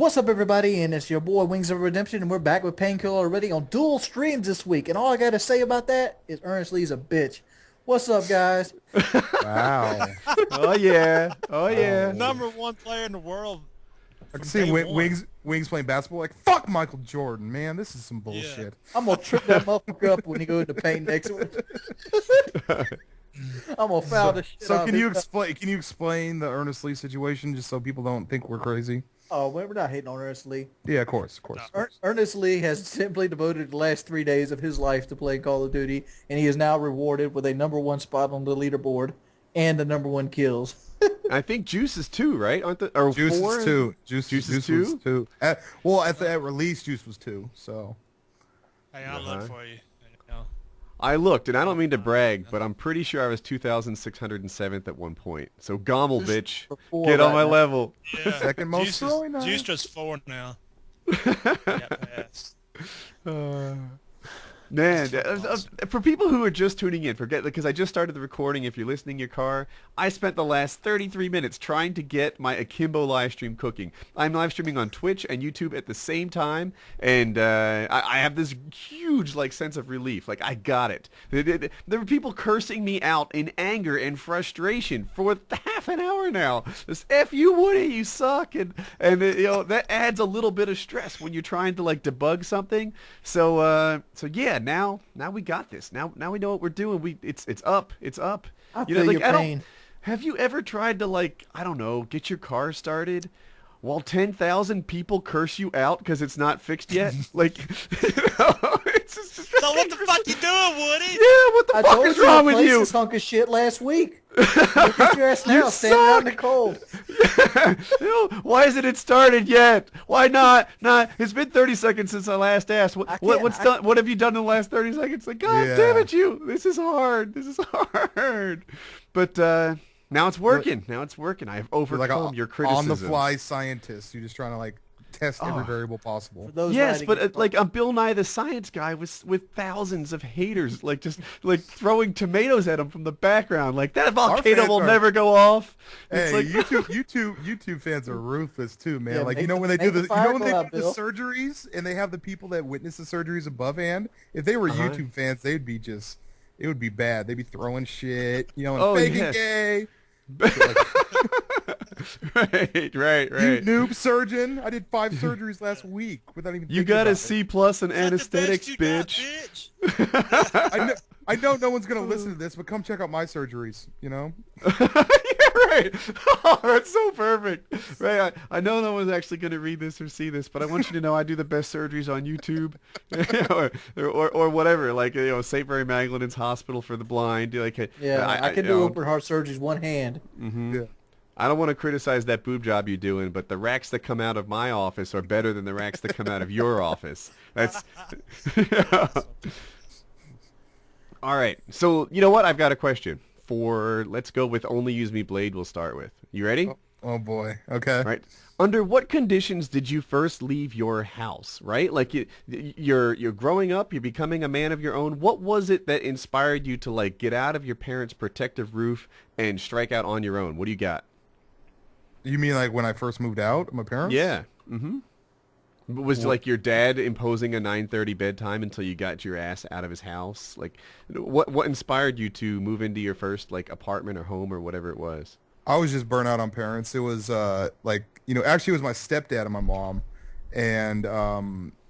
What's up, everybody? And it's your boy Wings of Redemption, and we're back with Painkiller already on dual streams this week. And all I gotta say about that is ErnestLee's a bitch. What's up, guys? Wow. Oh yeah. Oh yeah. Number one player in the world. I can see Wings playing basketball like, fuck Michael Jordan, man. This is some bullshit. I'm gonna trip that motherfucker up when he goes into paint next week. I'm gonna foul the shit So out can of you his- explain the ErnestLee situation just so people don't think we're crazy? Oh, we're not hating on ErnestLee. Yeah, of course. ErnestLee has simply devoted the last 3 days of his life to playing Call of Duty, and he is now rewarded with a #1 spot on the leaderboard and the #1 kills. I think Juice is 2, right? Aren't the or Juice 4? is 2. Juice is was 2? 2. At release, Juice was 2. So Hey, I'll look for you. I looked, and I don't mean to brag, but I'm pretty sure I was 2,607th at one point. So Gommel, bitch, before get on right my now. level. Yeah. Second most Juice throwing now. Juicetra's 4 now. Got passed. Man, Awesome. for people who are just tuning in, forget because I just started the recording. If you're listening in your car, I spent the last 33 minutes trying to get my Akimbo live stream cooking. I'm live streaming on Twitch and YouTube at the same time, and I have this huge sense of relief. Like I got it. There were people cursing me out in anger and frustration for half an hour now. This "F you, Woody, you suck," and that adds a little bit of stress when you're trying to debug something. So yeah. Now we got this. Now we know what we're doing. It's up. I feel your pain. Have you ever tried to I don't know, get your car started while 10,000 people curse you out because it's not fixed yet? It's just So what the fuck you doing, Woody? yeah. What the I fuck told is you wrong to with replace you? this hunk of shit last week. Look at your ass now, You standing out in the suck. cold. Why isn't it started yet? Why not? It's been 30 seconds since I last asked. What's done? What have you done in the last 30 seconds? God Yeah. damn it, you! This is hard. But now it's working. I've you're like overcome your criticism. on the fly scientist. You're just trying to test every variable possible. For those Yes, writing- but I'm Bill Nye the Science Guy with thousands of haters, just throwing tomatoes at him from the background. That volcano fans will are- never go off. Hey, It's YouTube fans are ruthless too, man. Yeah, when make they do the the fire when they go do out, the Bill. surgeries and they have the people that witness the surgeries above hand. If they were YouTube fans, they'd be it would be bad. They'd be throwing shit, and Oh, faking yes. gay. Right. You noob surgeon! I did 5 surgeries last week without even. You thinking got about a it. C+ in Is that the anesthetics, best you got, bitch. bitch? I know no one's gonna listen to this, but come check out my surgeries. Yeah, right. Oh, that's so perfect. Right. I know no one's actually going to read this or see this, but I want you to know I do the best surgeries on YouTube, or whatever. St. Mary Magdalene's Hospital for the Blind. Yeah, I can do open heart surgeries one hand. Mm-hmm. Yeah. I don't want to criticize that boob job you're doing, but the racks that come out of my office are better than the racks that come out of your office. That's. All right. So you know what? I've got a question. Let's go with OnlyUseMeBlade. We'll start with. You ready? Oh boy. Okay. Right. Under what conditions did you first leave your house? Right. You're growing up. You're becoming a man of your own. What was it that inspired you to get out of your parents' protective roof and strike out on your own? What do you got? You mean when I first moved out of my parents? Yeah. Mm-hmm. Was your dad imposing a 9:30 bedtime until you got your ass out of his house? What inspired you to move into your first apartment or home or whatever it was? I was just burnt out on parents. It was actually it was my stepdad and my mom, and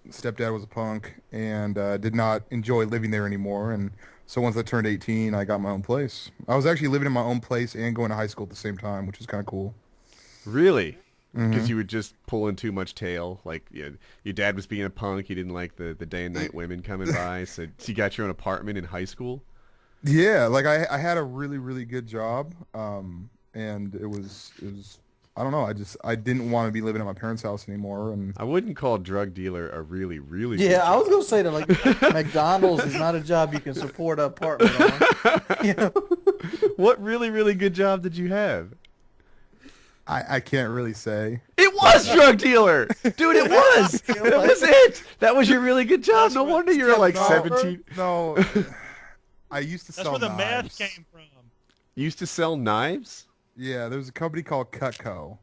stepdad was a punk and did not enjoy living there anymore. And so once I turned 18, I got my own place. I was actually living in my own place and going to high school at the same time, which was kind of cool. Really? Because you were just pulling too much tail. Your dad was being a punk. He didn't like the day and night women coming by. So you got your own apartment in high school? Yeah, I had a really, really good job, and it was I don't know. I didn't want to be living at my parents' house anymore, and I wouldn't call drug dealer a really, really good Yeah, I was job. gonna say that McDonald's is not a job you can support an apartment on. What really, really good job did you have? I can't really say. It was drug dealer, dude. It was. That was it. That was your really good job. No wonder you're No, 17. No, I used to That's sell where the knives. math came from. You used to sell knives. Yeah, there was a company called Cutco,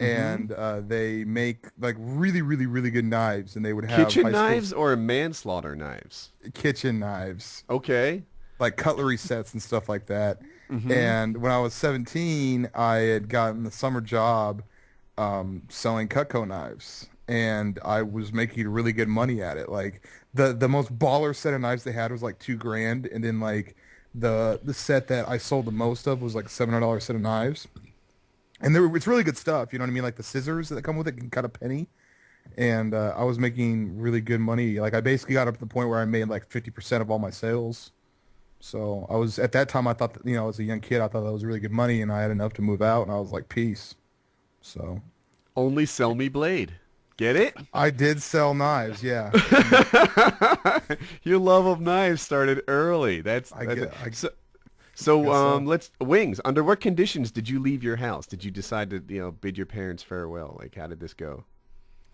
and they make like really, really, really good knives, and they would have Kitchen high school knives or manslaughter knives? kitchen knives, Okay. like cutlery sets and stuff like that. And when I was 17, I had gotten the summer job selling Cutco knives, and I was making really good money at it. Like the most baller set of knives they had was like $2,000, and then like the set that I sold the most of was like $700 set of knives. And it's really good stuff, you know what I mean? Like the scissors that come with it can cut a penny. And I was making really good money. Like I basically got up to the point where I made like 50% of all my sales. So I was, at that time, I thought that, you know, as a young kid, I thought that was really good money, and I had enough to move out, and I was like, peace. So Only sell me blade. Get it? I did sell knives, yeah. Your love of knives started early. Let's Wings. Under what conditions did you leave your house? Did you decide to, you know, bid your parents farewell? Like, how did this go?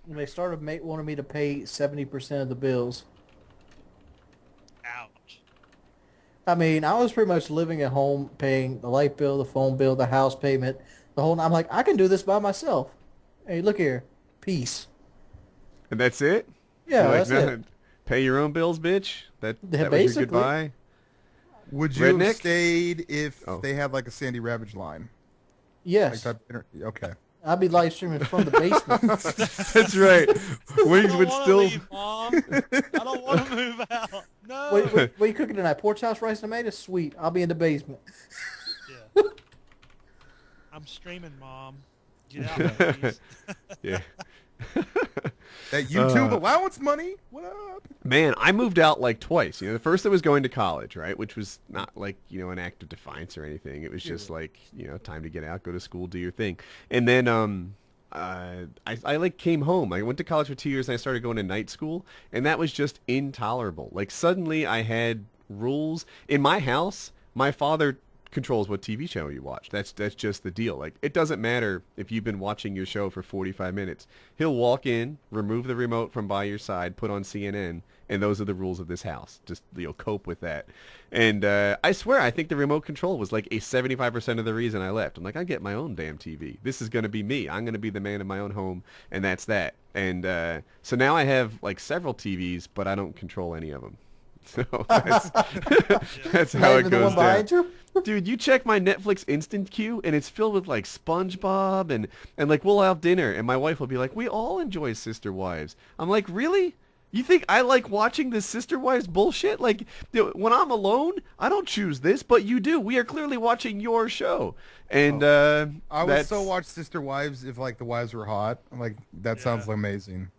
They started wanting me to pay 70% of the bills. Ouch. I mean, I was pretty much living at home, paying the light bill, the phone bill, the house payment, the whole. I'm like, I can do this by myself. Hey, look here, peace. And that's it? Yeah, You're like, that's it. Pay your own bills, bitch. That was your basically. goodbye. Would you Redneck? have stayed if Oh. they had like a Sandy Ravage line? Yes, Okay. I'd be live streaming from the basement. That's right. Wings I would don't still. wanna leave, Mom. I don't want to move out. No. What are you cooking tonight? Pork chops, rice, and tomatoes? Sweet. I'll be in the basement. Yeah. I'm streaming, Mom. Get out, please. Yeah. That YouTube allowance money? What up? Man, I moved out like twice. You know, the first I was going to college, right? Which was not like, you know, an act of defiance or anything. It was just like, you know, time to get out, go to school, do your thing. And then I like came home. I went to college for 2 years and I started going to night school, and that was just intolerable. Like suddenly I had rules in my house. My father controls what TV show you watch. That's just the deal. Like it doesn't matter if you've been watching your show for 45 minutes. He'll walk in, remove the remote from by your side, put on CNN, and those are the rules of this house. Just you'll cope with that. And I swear, I think the remote control was like a 75% of the reason I left. I'm like, I get my own damn TV. This is going to be me. I'm going to be the man in my own home, and that's that. And so now I have like several TVs, but I don't control any of them. So that's how it The goes one behind down. you? Dude, you check my Netflix instant queue, and it's filled with like Spongebob, and like we'll have dinner, and my wife will be like, we all enjoy Sister Wives. I'm like, really? You think I like watching this Sister Wives bullshit? Like, you know, when I'm alone, I don't choose this, but you do. We are clearly watching your show. And I would so watch Sister Wives if like the wives were hot. I'm like, that sounds amazing.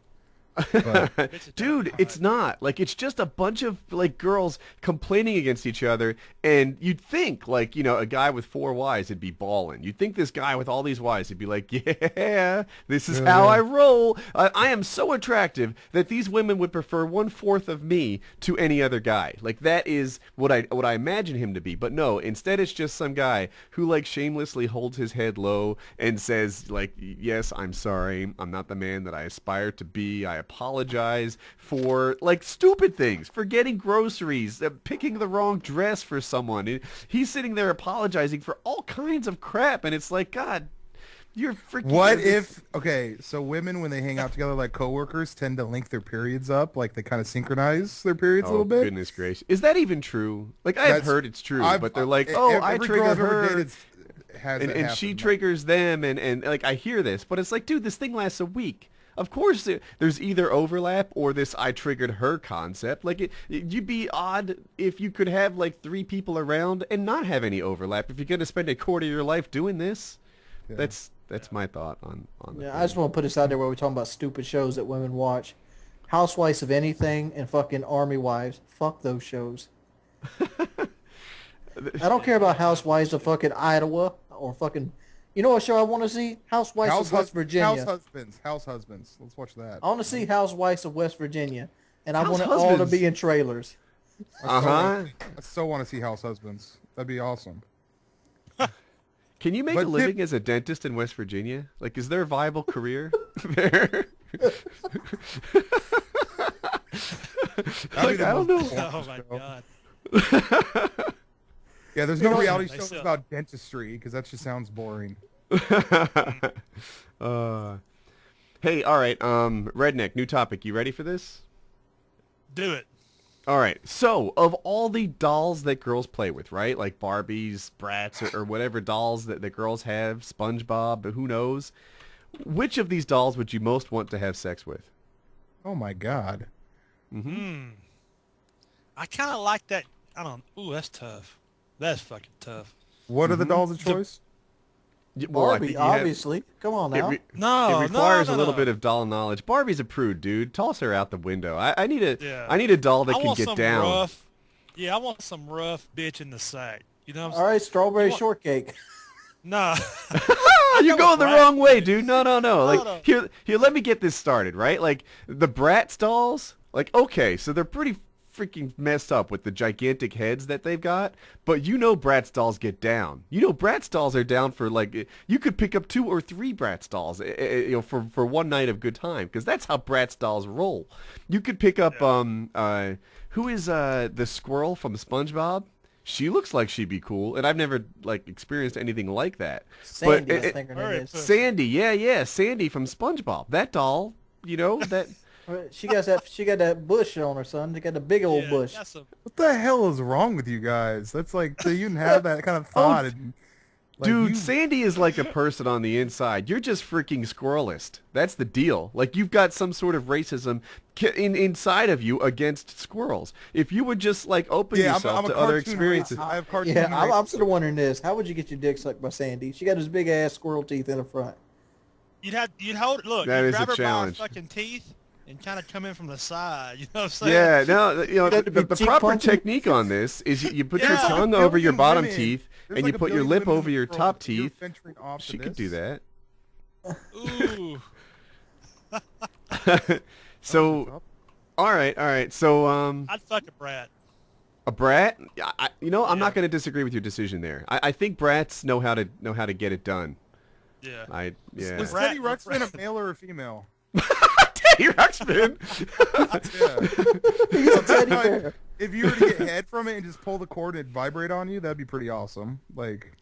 But Dude, it's not. Like, it's just a bunch of, like, girls complaining against each other, and you'd think, like, you know, a guy with 4 wives would be ballin'. You'd think this guy with all these wives would be like, yeah, this is how I roll. I am so attractive that these women would prefer 1/4 of me to any other guy. Like, that is what I imagine him to be. But no, instead it's just some guy who, like, shamelessly holds his head low and says, like, yes, I'm sorry. I'm not the man that I aspire to be. I apologize for like stupid things, for getting groceries, picking the wrong dress for someone. He's sitting there apologizing for all kinds of crap, and it's like, God, you're freaking. what if? Okay, so women when they hang out together like coworkers tend to link their periods up, like they kind of synchronize their periods a little bit. Goodness gracious, is that even true? Like I've heard it's true, but they're like, oh, I every trigger girl I've ever her. dated has that And she happen. triggers them, and like I hear this, but it's like, dude, this thing lasts a week. Of course, there's either overlap or this I triggered her concept. Like, you'd be odd if you could have like 3 people around and not have any overlap. If you're going to spend a quarter of your life doing this, that's my thought on the Yeah, thing. I just want to put this out there where we're talking about stupid shows that women watch. Housewives of anything and fucking Army Wives. Fuck those shows. I don't care about Housewives of fucking Iowa or fucking... You know what show I want to see? Housewives of West Virginia. House Husbands. Let's watch that. I want to see Housewives of West Virginia. And I House want it all to Husbands? be in trailers. Uh-huh. I so want to see House Husbands. That'd be awesome. Can you make But a living as a dentist in West Virginia? Like, is there a viable career there? Like, I don't know. Oh my God. Yeah, there's no reality They shows sell- about dentistry because that just sounds boring. Hey, all right, Redneck, new topic. You ready for this? Do it. All right. So, of all the dolls that girls play with, right? Like Barbies, Bratz, or whatever dolls that girls have, SpongeBob, who knows? Which of these dolls would you most want to have sex with? Oh my God. I kind of like that. I don't. Ooh, that's tough. That's fucking tough. What are the dolls of choice? Well, I Barbie, think you have- obviously. Come on now. No, it requires no, a little no. bit of doll knowledge. Barbie's a prude, dude. Toss her out the window. I need a Yeah. I need a doll that I can want get some down. rough. Yeah, I want some rough bitch in the sack. You know what I'm All right, strawberry You want- shortcake. Nah. You're going the wrong way, dude. No. Like no. here, let me get this started, right? Like the Bratz dolls, like okay, so they're pretty freaking messed up with the gigantic heads that they've got, but you know Bratz dolls get down. You know Bratz dolls are down for like you could pick up 2 or 3 Bratz dolls, you know, for one night of good time, because that's how Bratz dolls roll. You could pick up who is the squirrel from SpongeBob? She looks like she'd be cool, and I've never like experienced anything like that. Sandy, but I think her name is. Sandy, yeah, Sandy from SpongeBob. That doll, you know, that She got that bush on her, son. She got the big old bush. That's a, What the hell is wrong with you guys? That's like, do you even have that kind of thought? And, like, dude, you- Sandy is like a person on the inside. You're just freaking squirrel-ist. That's the deal. Like you've got some sort of racism inside of you against squirrels. If you would just like open yeah, yourself I'm a to other cartoon experiences. racist. I have cartoon Yeah, I'm racist. sort of wondering this. How would you get your dick sucked by Sandy? She got those big ass squirrel teeth in the front. you'd hold it. Look, That you'd is a grab her challenge. by her fucking teeth and kind of come in from the side. You know what I'm saying? Yeah, no, you know, You have to be the cheek proper punching. technique on this is you put your Yeah. tongue There's over your billion bottom women. teeth There's and like you a put your billion lip women in over the your world. top You're teeth. venturing off to She could do this. Ooh. that. So, all right. So, I'd fuck a brat. a brat. You know, I'm Yeah. not going to disagree with your decision there. I think brats know how to get it done. Yeah. Yeah. Was Rat- Teddy Ruxpin a male or a female? Teddy Ruxpin. Yeah. He's a teddy bear. If you were to get head from it and just pull the cord and it vibrate on you, that'd be pretty awesome. Like,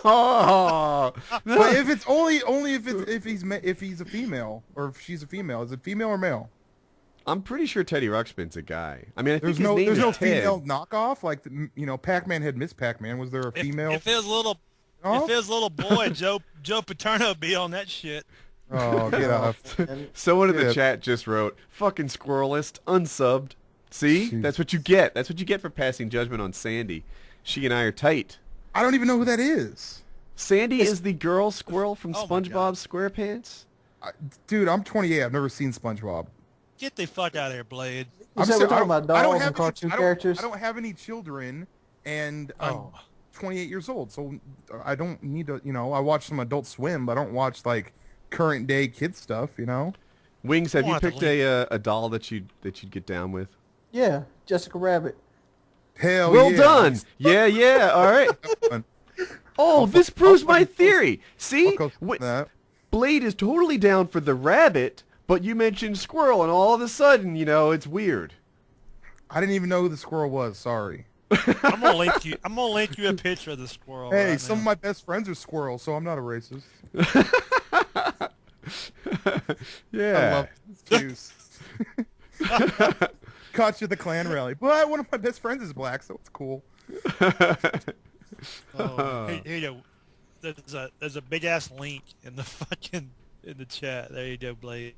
Oh. but if it's only if he's a female or if she's a female, is it female or male? I'm pretty sure Teddy Ruxpin's a guy. I mean, I think There's his no name there's is no Ted. female knockoff like Pac-Man had Miss Pac-Man. Was there a female? If it was a little, Oh? if it was a little boy, Joe Paterno would be on that shit. Oh, get off. And Someone in the Yeah. chat just wrote, "Fucking squirrelist, unsubbed." See, Jeez. that's what you get. That's what you get for passing judgment on Sandy. She and I are tight. I don't even know who that is. Sandy is the girl squirrel from Oh my God. SpongeBob SquarePants. Dude, I'm 28. I've never seen SpongeBob. Get the fuck out of here, Blade. You said still- we're talking I about don't- I don't dolls have and any- cartoon I don't- characters. I don't have any children, and I'm Oh. 28 years old, so I don't need to. I watch some Adult Swim, but I don't watch like current day kid stuff. Wings, have you want to picked a doll that you'd get down with? Yeah, Jessica Rabbit. Hell Well yeah. done. Yeah. All right. Oh, this proves my theory. See, I'll go with that. Blade is totally down for the rabbit, but you mentioned squirrel, and all of a sudden, it's weird. I didn't even know who the squirrel was. Sorry. I'm gonna link you. I'm gonna link you a picture of the squirrel. Hey, right some now. of my best friends are squirrels, so I'm not a racist. Yeah. I love this juice. Caught you at the Klan rally, but one of my best friends is black, so it's cool. Oh, here you go. There's a big ass link in the chat. There you go, Blade.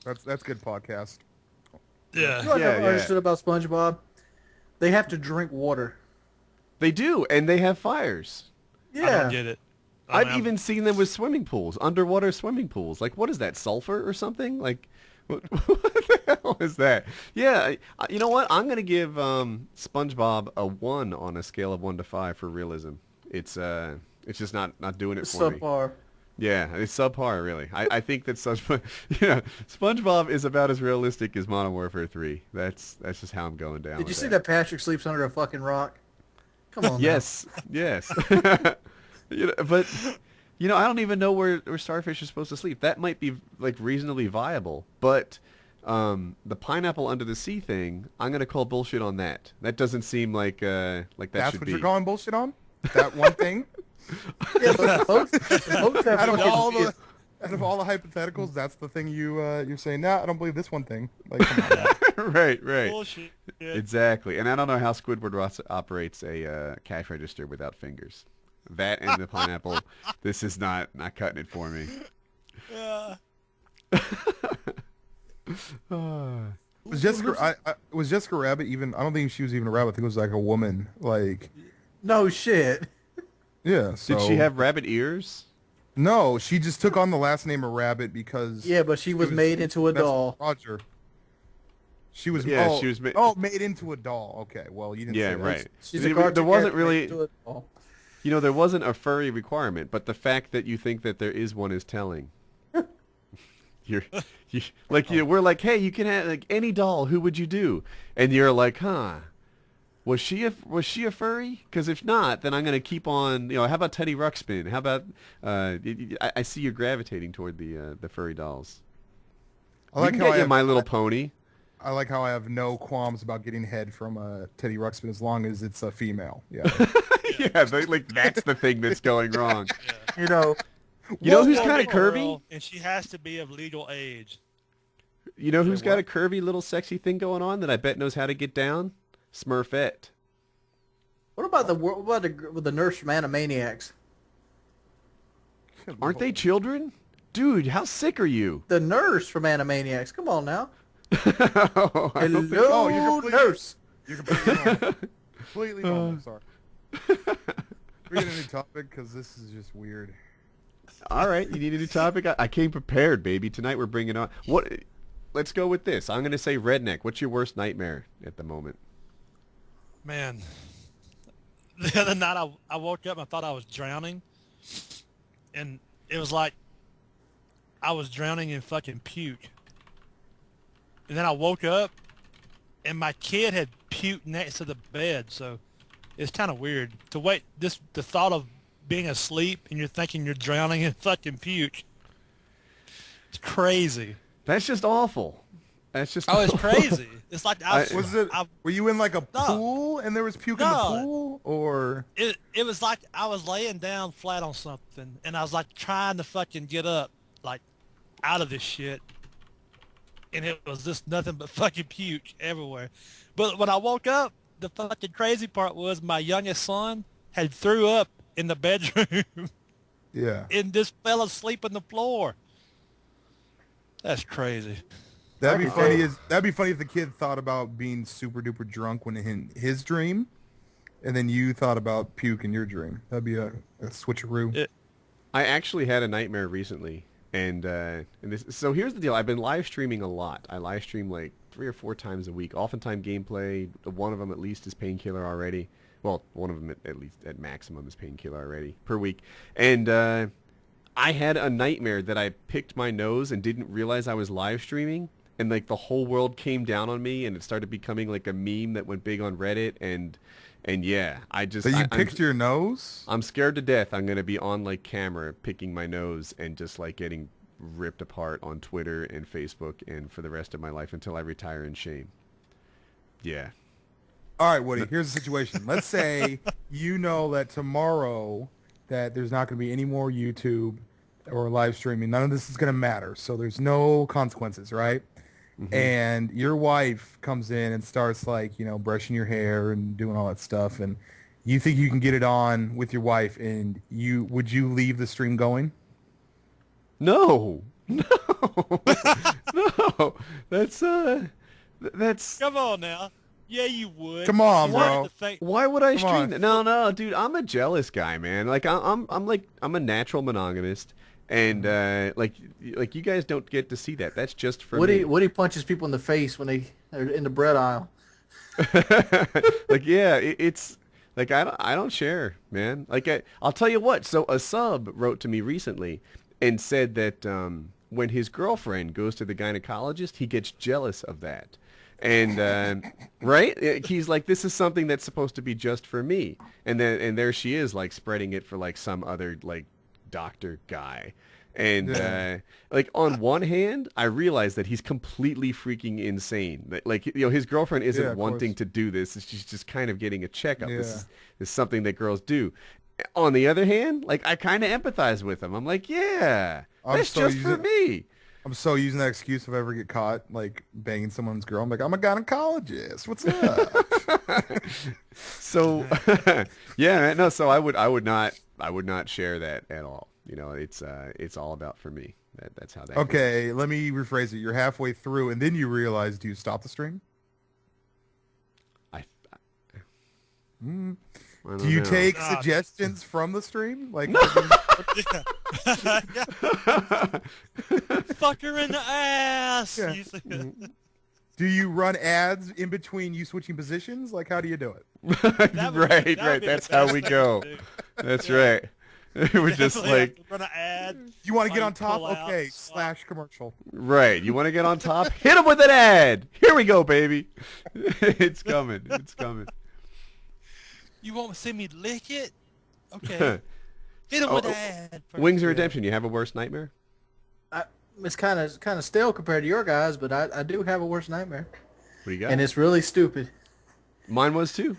That's good podcast. Yeah. You know what I Yeah, never yeah. understood about SpongeBob? They have to drink water. They do, and they have fires. I don't Yeah. get it. I've even seen them with swimming pools, underwater swimming pools. Like, what is that, sulfur or something? Like, what the hell is that? Yeah, you know what? I'm going to give SpongeBob a 1 on a scale of 1 to 5 for realism. It's just not doing it It's for me. subpar. Yeah, it's subpar, really. I think that SpongeBob is about as realistic as Modern Warfare 3. That's just how I'm going down Did you with see that Patrick sleeps under a fucking rock? Come on. now. Yes. But I don't even know where starfish are supposed to sleep. That might be like reasonably viable, but the pineapple under the sea thing, I'm gonna call bullshit on that. That doesn't seem like that That's should what be. you're calling bullshit on? That one thing. Yeah, but most have Out of fucking all kids. the hypotheticals, that's the thing you're saying. Nah, I don't believe this one thing. Like, come on. Right. Bullshit. Exactly. And I don't know how Squidward operates a cash register without fingers. That and the pineapple, this is not cutting it for me. Yeah. Was Jessica Rabbit even? I don't think she was even a rabbit. I think it was like a woman. Like, No shit. yeah. So, Did she have rabbit ears? No, she just took on the last name of Rabbit because. Yeah, but she was made into a that's doll. Roger. She was. Yeah, oh, she was made into a doll. Okay, well you didn't. Yeah, say that. right. She's a There cartoon wasn't character really, made into a doll. there wasn't a furry requirement, but the fact that you think that there is one is telling. We're like, hey, you can have like any doll. Who would you do? And you're like, huh? Was she a furry? Because if not, then I'm gonna keep on. How about Teddy Ruxpin? How about I see you're gravitating toward the furry dolls. I like you how can I get have, My Little Pony. I like how I have no qualms about getting head from Teddy Ruxpin as long as it's a female. Yeah. Yeah, that's the thing that's going wrong. You know, You know who's Well, kind of little curvy? girl, and she has to be of legal age. You know who's Say got a what? curvy little sexy thing going on that I bet knows how to get down? Smurfette. what about the nurse from Animaniacs? Aren't they children? Dude, how sick are you? The nurse from Animaniacs. Come on now. Oh, I don't think- Hello, you're completely- nurse. You're completely normal. Completely normal. Sorry. We're getting a new topic because this is just weird. All right, you need a new topic? I came prepared, baby. Tonight we're bringing on... Let's go with this. I'm going to say Redneck. What's your worst nightmare at the moment? Man, the other night I woke up and I thought I was drowning, and it was like I was drowning in fucking puke. And then I woke up, and my kid had puked next to the bed, so it's kind of weird to wait. The thought of being asleep and you're thinking you're drowning in fucking puke. It's crazy. That's just awful. That's just... Oh, it's crazy. It's like Were you in like a No. pool and there was puke in the No. pool, or? It was like I was laying down flat on something, and I was like trying to fucking get up, like out of this shit, and it was just nothing but fucking puke everywhere. But when I woke up, the fucking crazy part was my youngest son had threw up in the bedroom Yeah. and just fell asleep on the floor. That's crazy. That'd be funny. That'd be funny if the kid thought about being super duper drunk when in his dream, and then you thought about puke in your dream. That'd be a switcheroo. I actually had a nightmare recently, and so here's the deal. I've been live streaming a lot. I live stream like 3 or 4 times a week. Oftentimes gameplay. One of them at least is Painkiller already. Well, one of them at least at maximum is Painkiller already per week. And I had a nightmare that I picked my nose and didn't realize I was live streaming, and like the whole world came down on me, and it started becoming like a meme that went big on Reddit, and yeah, So you picked your nose? I'm scared to death. I'm gonna be on like camera picking my nose and just like getting ripped apart on Twitter and Facebook and for the rest of my life until I retire in shame. Yeah. All right, Woody. Here's the situation. Let's say you know that tomorrow that there's not going to be any more YouTube or live streaming. None of this is going to matter. So there's no consequences, right? Mm-hmm. And your wife comes in and starts like, brushing your hair and doing all that stuff. And you think you can get it on with your wife, and would you leave the stream going? No. No. That's Come on now. Yeah, you would. Come on, You bro. wanted to think- Why would I Come stream on. that? No, dude, I'm a jealous guy, man. Like I'm a natural monogamist, and like you guys don't get to see that. That's just for me. Woody punches people in the face when they're in the bread aisle. Like yeah, it's like I don't share, man. Like I'll tell you what. So a sub wrote to me recently and said that when his girlfriend goes to the gynecologist, he gets jealous of that. And right, he's like, this is something that's supposed to be just for me, and there she is, like spreading it for like some other like doctor guy. And like on one hand, I realize that he's completely freaking insane. Like his girlfriend isn't Yeah, of wanting course. to do this; she's just kind of getting a checkup. Yeah. is something that girls do. On the other hand, like I kind of empathize with them. I'm like, yeah, that's just for me. I'm so using that excuse if I ever get caught like banging someone's girl. I'm like, I'm a gynecologist. What's up? So, yeah, no. So I would not share that at all. You know, it's all about for me. That's how that. Okay, goes. let me rephrase it. You're halfway through, and then you realize, do you stop the stream? I Do you know. take suggestions from the stream? Like, Fuck her in the ass. Yeah. Do you run ads in between you switching positions? Like, how do you do it? Right. That's how we go. That's right. We're just like, run an ad. You want to get Like, on top? pull out, Okay, swap. / commercial. right. You want to get on top? Hit him with an ad. Here we go, baby. It's coming. It's coming. You won't see me lick it? Okay. Hit him with an ad. Wings of Redemption. You have a worst nightmare? It's kind of stale compared to your guys, but I do have a worst nightmare, What do you got? and it's really stupid. Mine was too.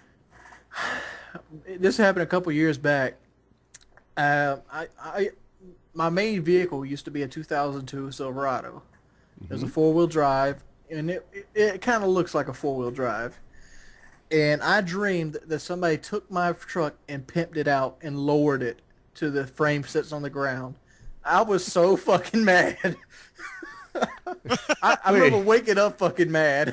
This happened a couple years back. My main vehicle used to be a 2002 Silverado. It was a 4-wheel drive, and it kind of looks like a 4-wheel drive. And I dreamed that somebody took my truck and pimped it out and lowered it to the frame sits on the ground. I was so fucking mad. I remember waking up fucking mad.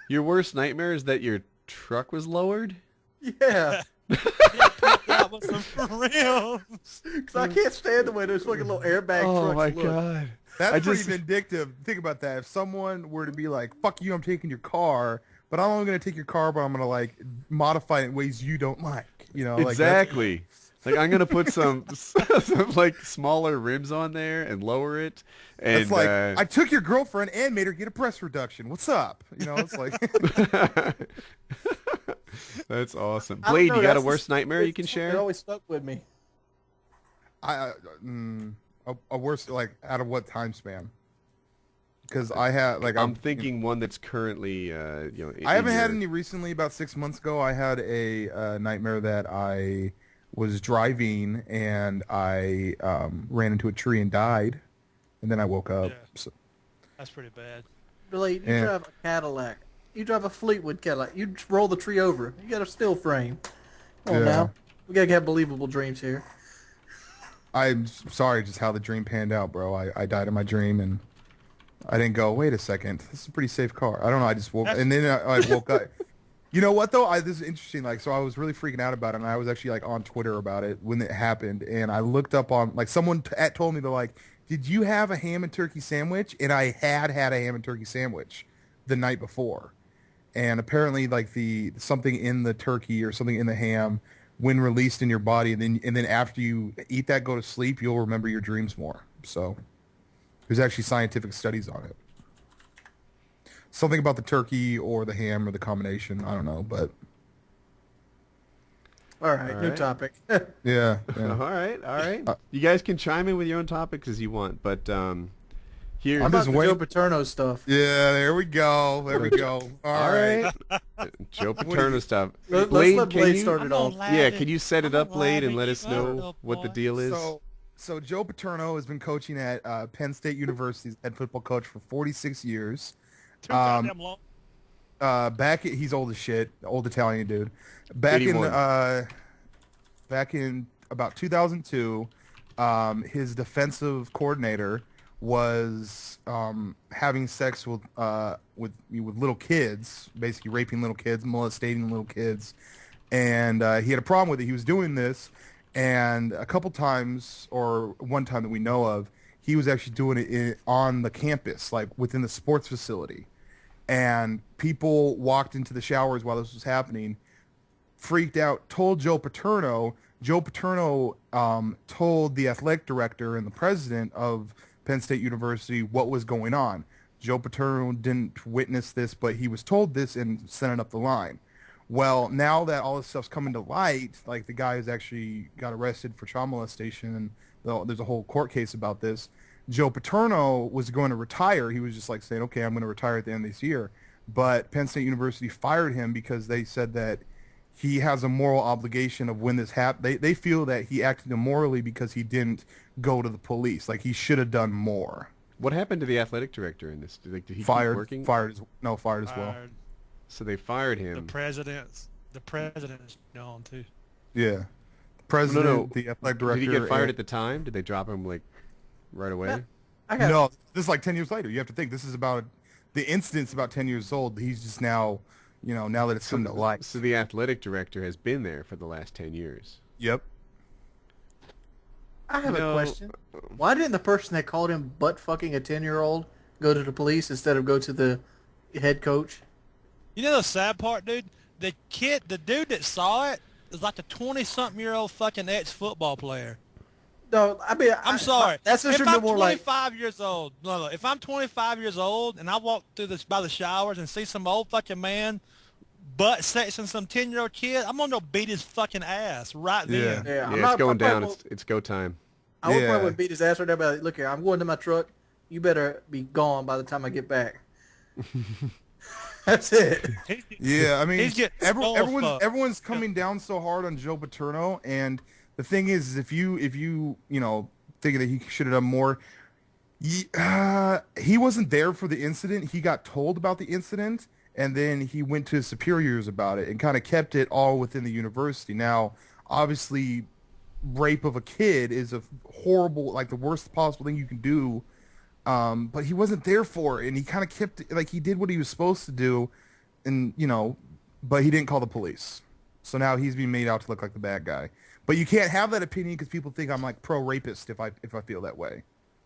Your worst nightmare is that your truck was lowered? Yeah. That was some rims. Because I can't stand the way those fucking little airbag Oh trucks my look. god. That's pretty vindictive. Think about that. If someone were to be like, fuck you, I'm taking your car, but I'm only going to take your car, but I'm going to like modify it in ways you don't like. You know, Exactly. Like I'm gonna put some like smaller rims on there and lower it. And it's like I took your girlfriend and made her get a breast reduction. What's up? You know, it's like that's awesome. I don't Blade, know, you got a that's worst nightmare you can It share? always stuck with me. a worst, like, out of what time span? Because I had like I'm thinking one that's currently I haven't had any recently. About 6 months ago, I had a nightmare that I was driving and I ran into a tree and died, and then I woke up. Yeah. So, That's pretty bad. Billy, you drive a Cadillac. You drive a Fleetwood Cadillac. You just roll the tree over. You got a steel frame. Come on Yeah. now. We gotta have believable dreams here. I'm sorry, just how the dream panned out, bro. I died in my dream, and I didn't go, wait a second, this is a pretty safe car. I don't know. I just woke, and then I woke up. You know what though? This is interesting. Like, so I was really freaking out about it, and I was actually like on Twitter about it when it happened, and I looked up on like someone told me, they're like, "Did you have a ham and turkey sandwich?" And I had a ham and turkey sandwich the night before, and apparently like the something in the turkey or something in the ham, when released in your body, and then after you eat that, go to sleep, you'll remember your dreams more. So there's actually scientific studies on it. Something about the turkey or the ham or the combination. I don't know, but All right, new right. topic. yeah. All right. You guys can chime in with your own topics as you want, but here. I'm About just the Joe waiting. Paterno stuff. Yeah, there we go. There we go. All right. Joe Paterno stuff. Let's Blade, let can Blade you- start it off. Yeah, can you set it up, Blade, and let us know what the deal is? So Joe Paterno has been coaching at Penn State University's head football coach for 46 years. Too goddamn long. He's old as shit, old Italian dude. Back 81. in about 2002, his defensive coordinator was having sex with little kids, basically raping little kids, molesting little kids, and he had a problem with it. He was doing this, and a couple times, or one time that we know of, he was actually doing it on the campus, like within the sports facility. And people walked into the showers while this was happening, freaked out, told Joe Paterno. Joe Paterno told the athletic director and the president of Penn State University what was going on. Joe Paterno didn't witness this, but he was told this and sent it up the line. Well, now that all this stuff's coming to light, like the guy who's actually got arrested for child molestation, and there's a whole court case about this, Joe Paterno was going to retire. He was just like saying, okay, I'm going to retire at the end of this year. But Penn State University fired him because they said that he has a moral obligation of when this happened. They feel that he acted immorally because he didn't go to the police. Like he should have done more. What happened to the athletic director in this? Did he Fired. keep working? Fired as well. Fired. So they fired The him. president's gone too. Yeah. The president, No. the athletic director. Did he get fired and- at the time? Did they drop him like right away? I got No, this is like 10 years later. You have to think this is about the incident's about 10 years old. He's just now, now that it's come to light. So the athletic director has been there for the last 10 years. Yep. I have a question. Why didn't the person that called him butt fucking a 10-year-old go to the police instead of go to the head coach? You know the sad part, dude? The dude that saw it is like a 20-something-year-old fucking ex-football player. No, I mean, I'm sorry. That's If just I'm more like 25 years old, no, if I'm 25 years old and I walk through this by the showers and see some old fucking man butt sexing some 10-year-old kid, I'm gonna go beat his fucking ass right then. Yeah, Yeah, it's going down. It's go time. I would Yeah. probably beat his ass right there. But like, look here, I'm going to my truck. You better be gone by the time I get back. That's it. Yeah, I mean, He's getting everyone's coming down so hard on Joe Paterno, and the thing is if you think that he should have done more, he wasn't there for the incident. He got told about the incident, and then he went to his superiors about it and kind of kept it all within the university. Now, obviously, rape of a kid is a horrible, like the worst possible thing you can do. But he wasn't there for it, and he kind of kept it, like he did what he was supposed to do, and but he didn't call the police. So now he's being made out to look like the bad guy. But you can't have that opinion because people think I'm like pro rapist if I feel that way.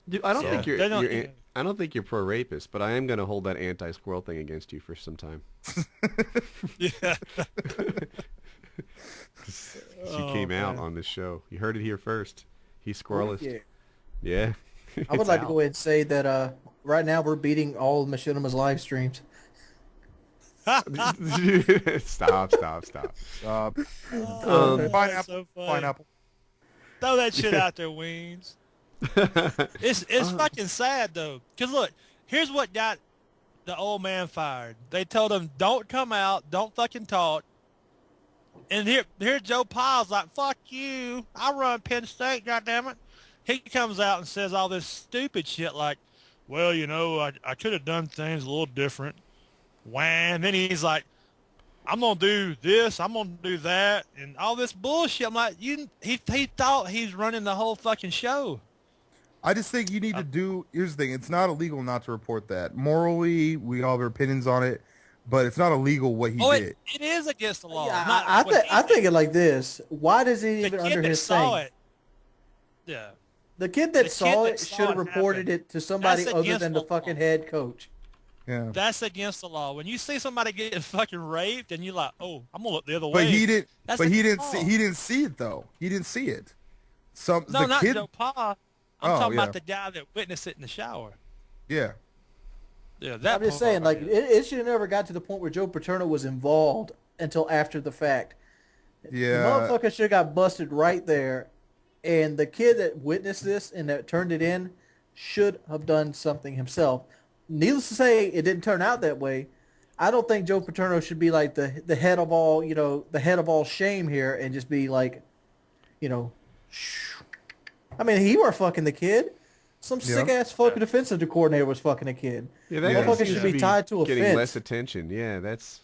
Dude, I don't think They don't- I don't think you're pro rapist, but I am gonna hold that anti-squirrel thing against you for some time. Yeah. She came out on this show. You heard it here first. He's squirrelist. Yeah. Yeah. I would like to go ahead and say that right now we're beating all of Machinima's live streams. Stop. Pineapple, That's so funny. pineapple. Throw that shit out there, Wings. It's fucking sad though, cause look, here's what got the old man fired. They told him don't come out, don't fucking talk. And here Joe Pile's like, fuck you, I run Penn State, goddammit. He comes out and says all this stupid shit like, well, I could have done things a little different. Wham. Then he's like, I'm going to do this, I'm going to do that, and all this bullshit. I'm like, he thought he's running the whole fucking show. I just think you need to do. Here's the thing: it's not illegal not to report that. Morally, we all have our opinions on it, but it's not illegal what he did. It is against the law. Yeah, not I what he think did. it like this. Why does he The even kid under that his saw thing? it. Yeah. The kid that The saw kid that it saw should have it reported happen. it to somebody That's other against than the the fucking law. head coach. Yeah, That's against the law. When you see somebody getting fucking raped and you're like, oh, I'm going to look the other but way. he didn't. That's But he against didn't the see. law. He didn't see it though. He didn't see it. No, The not kid. Joe Pa. I'm Oh, talking yeah. about the guy that witnessed it in the shower. Yeah. Yeah, that I'm just part saying, like, right it should have never got to the point where Joe Paterno was involved until after the fact. Yeah. The motherfucker should have got busted right there, and the kid that witnessed this and that turned it in should have done something himself. Needless to say, it didn't turn out that way. I don't think Joe Paterno should be like the head of all, the head of all shame here and just be like, I mean, he were fucking the kid. Some Yeah. sick ass fucking defensive coordinator was fucking a kid. Yeah, that Motherfucker seems should to be tied to a getting fence. less attention. Yeah, that's.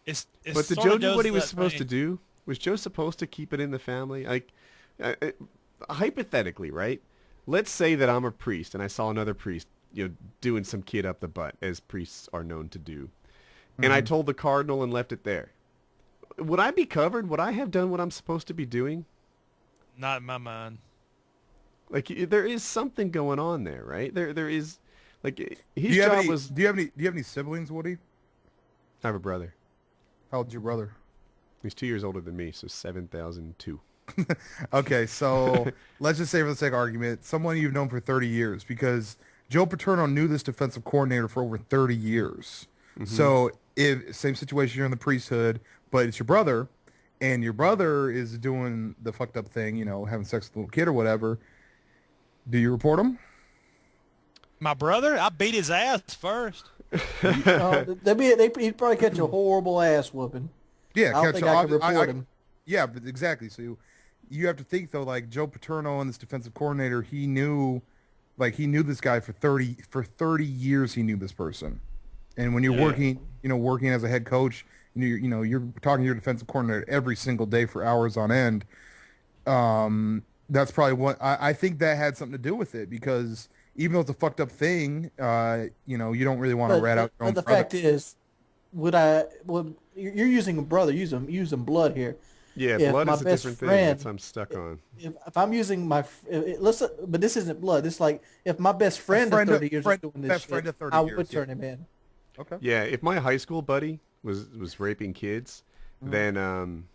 It's But did sorta Joe do goes what he to was that supposed to thing. do? Was Joe supposed to keep it in the family? Like, hypothetically, right? Let's say that I'm a priest and I saw another priest, doing some kid up the butt, as priests are known to do, and I told the cardinal and left it there. Would I be covered? Would I have done what I'm supposed to be doing? Not in my mind. Like, there is something going on there, right? There is, like, Do his you have job any? was. Do you have any siblings, Woody? I have a brother. How old's your brother? He's 2 years older than me, so 7,002. Okay, so let's just say for the sake of argument, someone you've known for 30 years, because Joe Paterno knew this defensive coordinator for over 30 years. So if same situation, you're in the priesthood, but it's your brother, and your brother is doing the fucked up thing, having sex with a little kid or whatever, do you report him? My brother, I beat his ass first. He'd probably catch a horrible ass whooping. Yeah, I don't think I could report him. Yeah, but exactly. So you have to think though, like Joe Paterno and this defensive coordinator, he knew this guy for 30 years. He knew this person, and when you're working as a head coach, you're talking to your defensive coordinator every single day for hours on end. That's probably what I think that had something to do with it, because even though it's a fucked up thing, you don't really want to rat out your own But the brother. fact is, you're using a brother, using blood here. Yeah, If blood my is a best different thing. friend- That's what I'm stuck on. If I'm using listen, but this isn't blood. This is like if my best friend of 30 years is doing this best shit, friend of 30 I years, would yeah. turn him in. Okay. Yeah, if my high school buddy was raping kids, then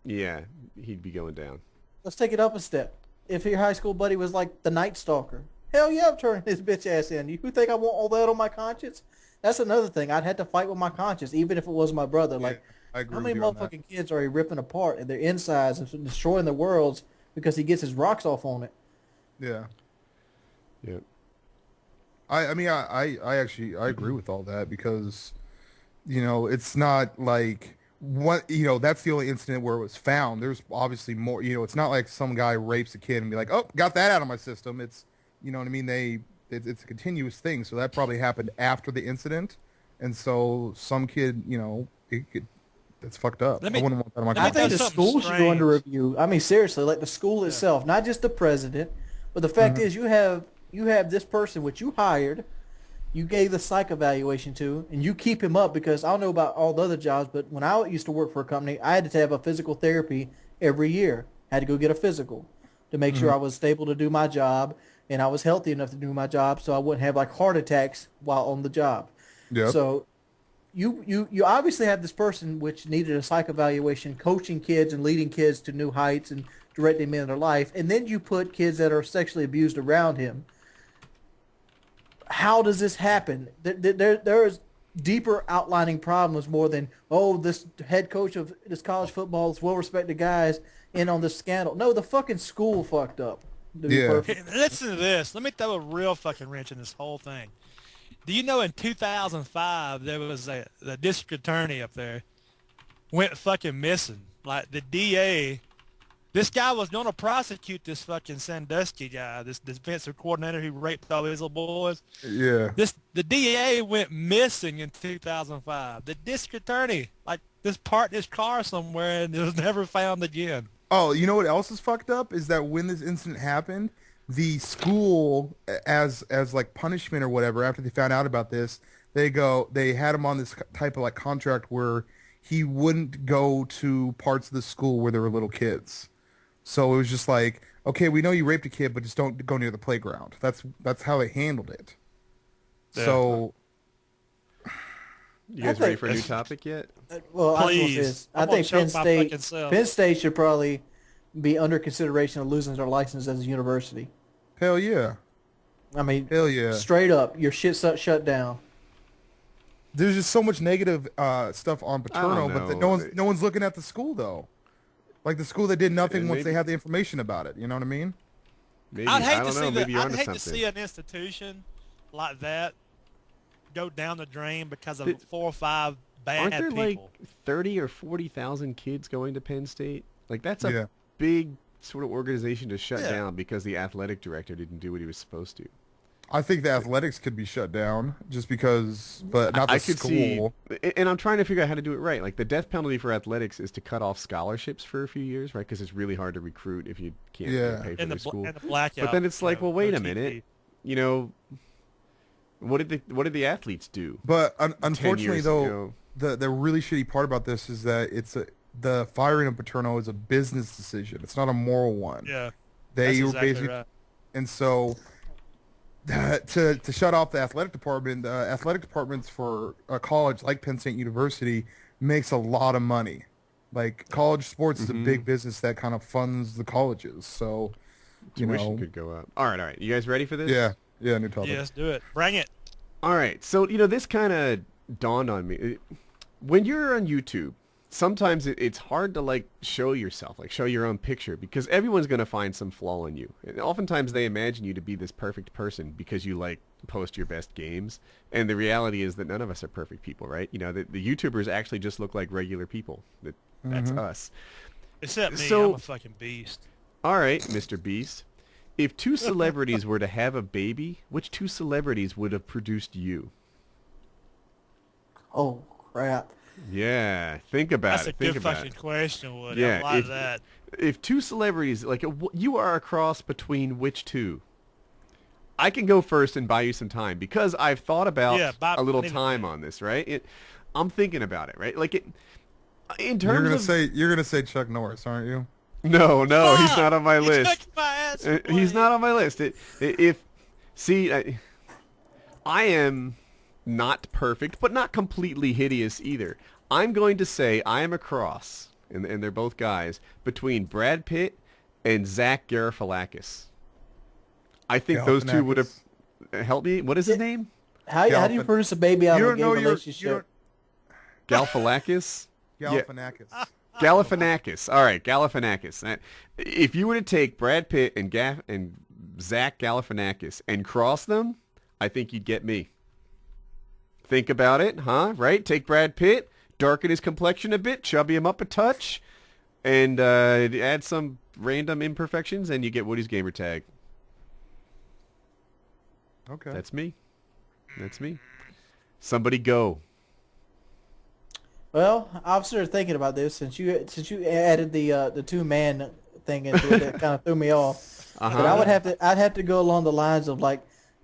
yeah, he'd be going down. Let's take it up a step. If your high school buddy was like the Night Stalker, hell yeah, I'm turning his bitch ass in. You think I want all that on my conscience? That's another thing. I'd have to fight with my conscience, even if it was my brother. Like, I agree how with many you on that. motherfucking kids are he ripping apart and their insides and destroying their worlds because he gets his rocks off on it? Yeah. Yeah. I mean, I actually agree with all that, because, it's not like that's the only incident where it was found. There's obviously more, it's not like some guy rapes a kid and be like, oh, got that out of my system. It's, you know what I mean? It's a continuous thing. So that probably happened after the incident. And so some kid, that's fucked up. I wouldn't want that on my I Let me think tell the you school something should go under strange. review. I mean, seriously, like the school itself, not just the president, but the fact is you have this person which you hired, you gave the psych evaluation to, and you keep him up, because I don't know about all the other jobs, but when I used to work for a company, I had to have a physical therapy every year. I had to go get a physical to make sure I was stable to do my job and I was healthy enough to do my job, so I wouldn't have like heart attacks while on the job. Yep. So you obviously have this person which needed a psych evaluation, coaching kids and leading kids to new heights and directing them in their life, and then you put kids that are sexually abused around him. How does this happen? There's deeper outlining problems more than, oh, this head coach of this college football, this well-respected guys in on this scandal. No, the fucking school fucked up. To be Yeah. perfect. Hey, listen to this. Let me throw a real fucking wrench in this whole thing. Do you know in 2005 there was the district attorney up there went fucking missing? Like the DA, this guy was going to prosecute this fucking Sandusky guy, this defensive coordinator who raped all these little boys. Yeah. The DA went missing in 2005. The district attorney, like, just parked his car somewhere and it was never found again. Oh, you know what else is fucked up is that when this incident happened, the school, as like punishment or whatever, after they found out about this, they had him on this type of like contract where he wouldn't go to parts of the school where there were little kids. So it was just like, okay, we know you raped a kid, but just don't go near the playground. That's how they handled it. Yeah. So You guys ready for a new topic yet? Well, Please. I I'm gonna think Penn choke my fucking State, self. Penn State should probably be under consideration of losing their license as a university. hell yeah. I mean, Hell yeah. straight up, your shit's shut down. There's just so much negative stuff on Paterno, don't but know. no one's looking at the school though. Like the school that did nothing And once they maybe- had the information about it. You know what I mean? Maybe. I'd hate I don't to know. see Maybe you're I'd onto hate to something. see an institution like that go down the drain because of Did- 4 or 5 bad Aren't there people. like 30 or 40,000 kids going to Penn State? Like that's a Yeah. big sort of organization to shut Yeah. down because the athletic director didn't do what he was supposed to. I think the athletics could be shut down just because, but not the I could school. see, and I'm trying to figure out how to do it right. Like the death penalty for athletics is to cut off scholarships for a few years, right? Because it's really hard to recruit if you can't Yeah. pay for and their the school. and the blackout. But then it's like, well, wait a minute. OTP. You know, what did the athletes do? But unfortunately, years though, ago. the really shitty part about this is that the firing of Paterno is a business decision. It's not a moral one. Yeah, They that's were exactly basically, right. and so to shut off the athletic department, the athletic departments for a college like Penn State University makes a lot of money. Like college sports is a big business that kind of funds the colleges. So, you Tuition know, could go up. All right. You guys ready for this? yeah, new topic. Yes, do it. Bring it. All right. So, this kind of dawned on me. When you're on YouTube, sometimes it's hard to, like, show yourself, like, show your own picture, because everyone's going to find some flaw in you. And oftentimes they imagine you to be this perfect person because you, like, post your best games. And the reality is that none of us are perfect people, right? The YouTubers actually just look like regular people. That That's us. Except me, So- I'm a fucking beast. All right, Mr. Beast. If two celebrities were to have a baby, which two celebrities would have produced you? Oh crap! Yeah, think about That's a it. Think good about fucking it. question, Woody. Yeah, I like that. If two celebrities, like you are a cross between which two? I can go first and buy you some time because I've thought about Yeah, a little need a time minute. on this, right? I'm thinking about it, right? Like in You're terms gonna of you're gonna say Chuck Norris, aren't you? no, he's Fuck! not on my You list. took my ass He's away. not on my list. I am not perfect, but not completely hideous either. I'm going to say I am a cross, and they're both guys, between Brad Pitt and Zach Galifianakis. I think those two would have helped me. What is his name? How do you produce a baby out You of a don't gay know relationship? Galifianakis? Galifianakis. Galifianakis. All right, Galifianakis. If you were to take Brad Pitt and Zach Galifianakis and cross them, I think you'd get me. Think about it, huh? Right? Take Brad Pitt, darken his complexion a bit, chubby him up a touch, and add some random imperfections, and you get Woody's Gamertag. Okay. That's me. That's me. Somebody go. Well, I was sort of thinking about this since you added the 2-man thing into it. That kind of threw me off. Uh-huh. But I'd have to go along the lines of like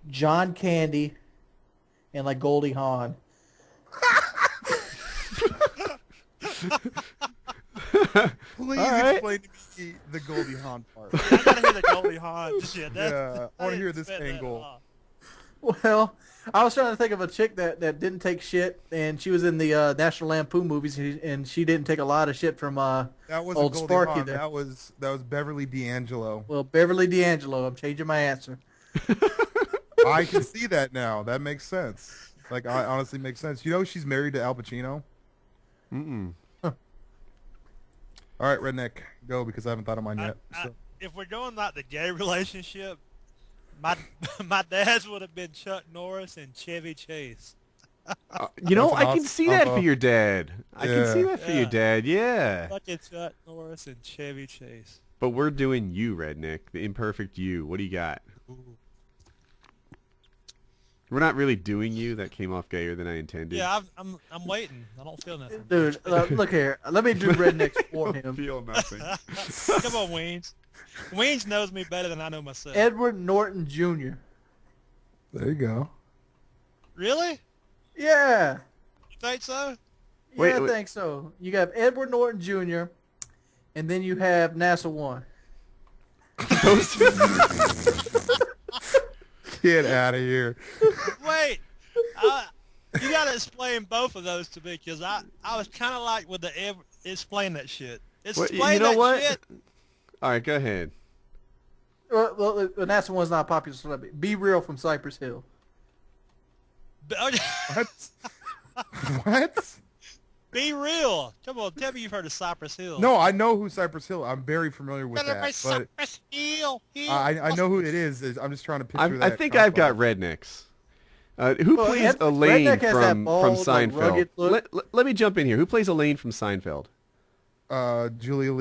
John Candy and like Goldie Hawn. Please right. explain to me the Goldie Hawn part. I gotta hear the Goldie Hawn shit. Yeah, I wanna hear this angle. Well, I was trying to think of a chick that didn't take shit, and she was in the National Lampoon movies, and she didn't take a lot of shit from That wasn't old Goldie Sparky Hawn. there. That was Beverly D'Angelo. Well, Beverly D'Angelo. I'm changing my answer. I can see that now. That makes sense. Like, I honestly makes sense. You know she's married to Al Pacino? Mm-mm. All right, Redneck, go because I haven't thought of mine yet. So. If we're going like the gay relationship, my dad's would have been Chuck Norris and Chevy Chase. You know, That's an I can awesome see that for combo. your dad. I can see Yeah. that for your Yeah. dad, yeah. Fucking Chuck Norris and Chevy Chase. But we're doing you, Redneck, the imperfect you. What do you got? Ooh. We're not really doing you. That came off gayer than I intended. Yeah, I'm waiting. I don't feel nothing. Dude, look here. Let me do rednecks for him. Feel nothing. Come on, Weens. Weens knows me better than I know myself. Edward Norton Jr. There you go. Really? Yeah. You think so? Wait, I wait. think so. You have Edward Norton Jr. and then you have NASA 1. Get out of here. Wait. You gotta explain both of those to me, because I was kind of like with the explain that shit. Explain you know that what? shit. All right, go ahead. Well, NASA 1's not a popular celebrity. Be Real from Cypress Hill. What? What? Be real. Come on, tell me you've heard of Cypress Hill. No, I know who Cypress Hill. I'm very familiar with Better that. by But Cypress Hill. I know who it is. I'm just trying to picture that. I think I've got combo. rednecks. Who Well, plays Redneck Elaine has that from bald, like, Seinfeld? rugged look. Let me jump in here. Who plays Elaine from Seinfeld? Julia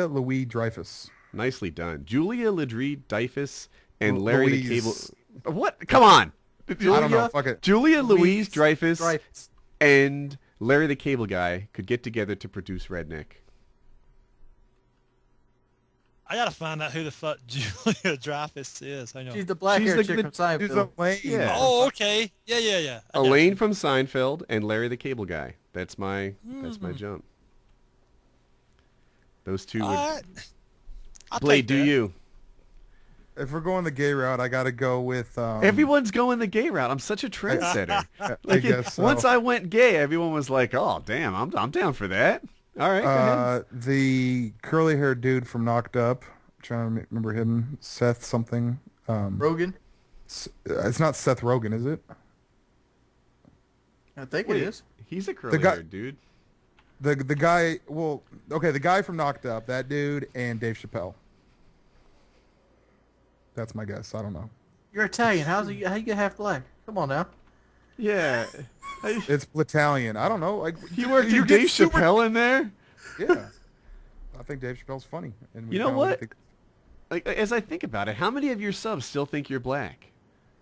Louis Dreyfus. Nicely done. Julia Ledry-Dreyfus and Larry the Cable. Louise. What? Come on. I don't know. Fuck it. Julia Louise Dreyfus Dreyfus. and Larry the Cable Guy could get together to produce Redneck. I gotta find out who the fuck Julia Dreyfus is. Hang on. She's the black She's hair the- chick from She's Seinfeld. Elaine. Yeah. Oh, okay. Yeah. I got Elaine you. from Seinfeld and Larry the Cable Guy. That's my jump. Those two would... All right. I'll Blade, take do that. you? If we're going the gay route, I got to go with. Everyone's going the gay route. I'm such a trendsetter. I guess so. Once I went gay, everyone was like, "Oh, damn, I'm down for that." All right, go ahead. The curly-haired dude from Knocked Up. I'm trying to remember him. Seth something. Rogan. It's not Seth Rogen, is it? I think Wait, it is. He's a guy- curly-haired dude. The guy. Well, okay, the guy from Knocked Up. That dude and Dave Chappelle. That's my guess. I don't know. You're Italian. How you get half black? Come on now. Yeah. It's Italian. I don't know. Like You worked you in get Dave super- Chappelle in there? Yeah. I think Dave Chappelle's funny. And You know kinda what? think, Like, as I think about it, how many of your subs still think you're black?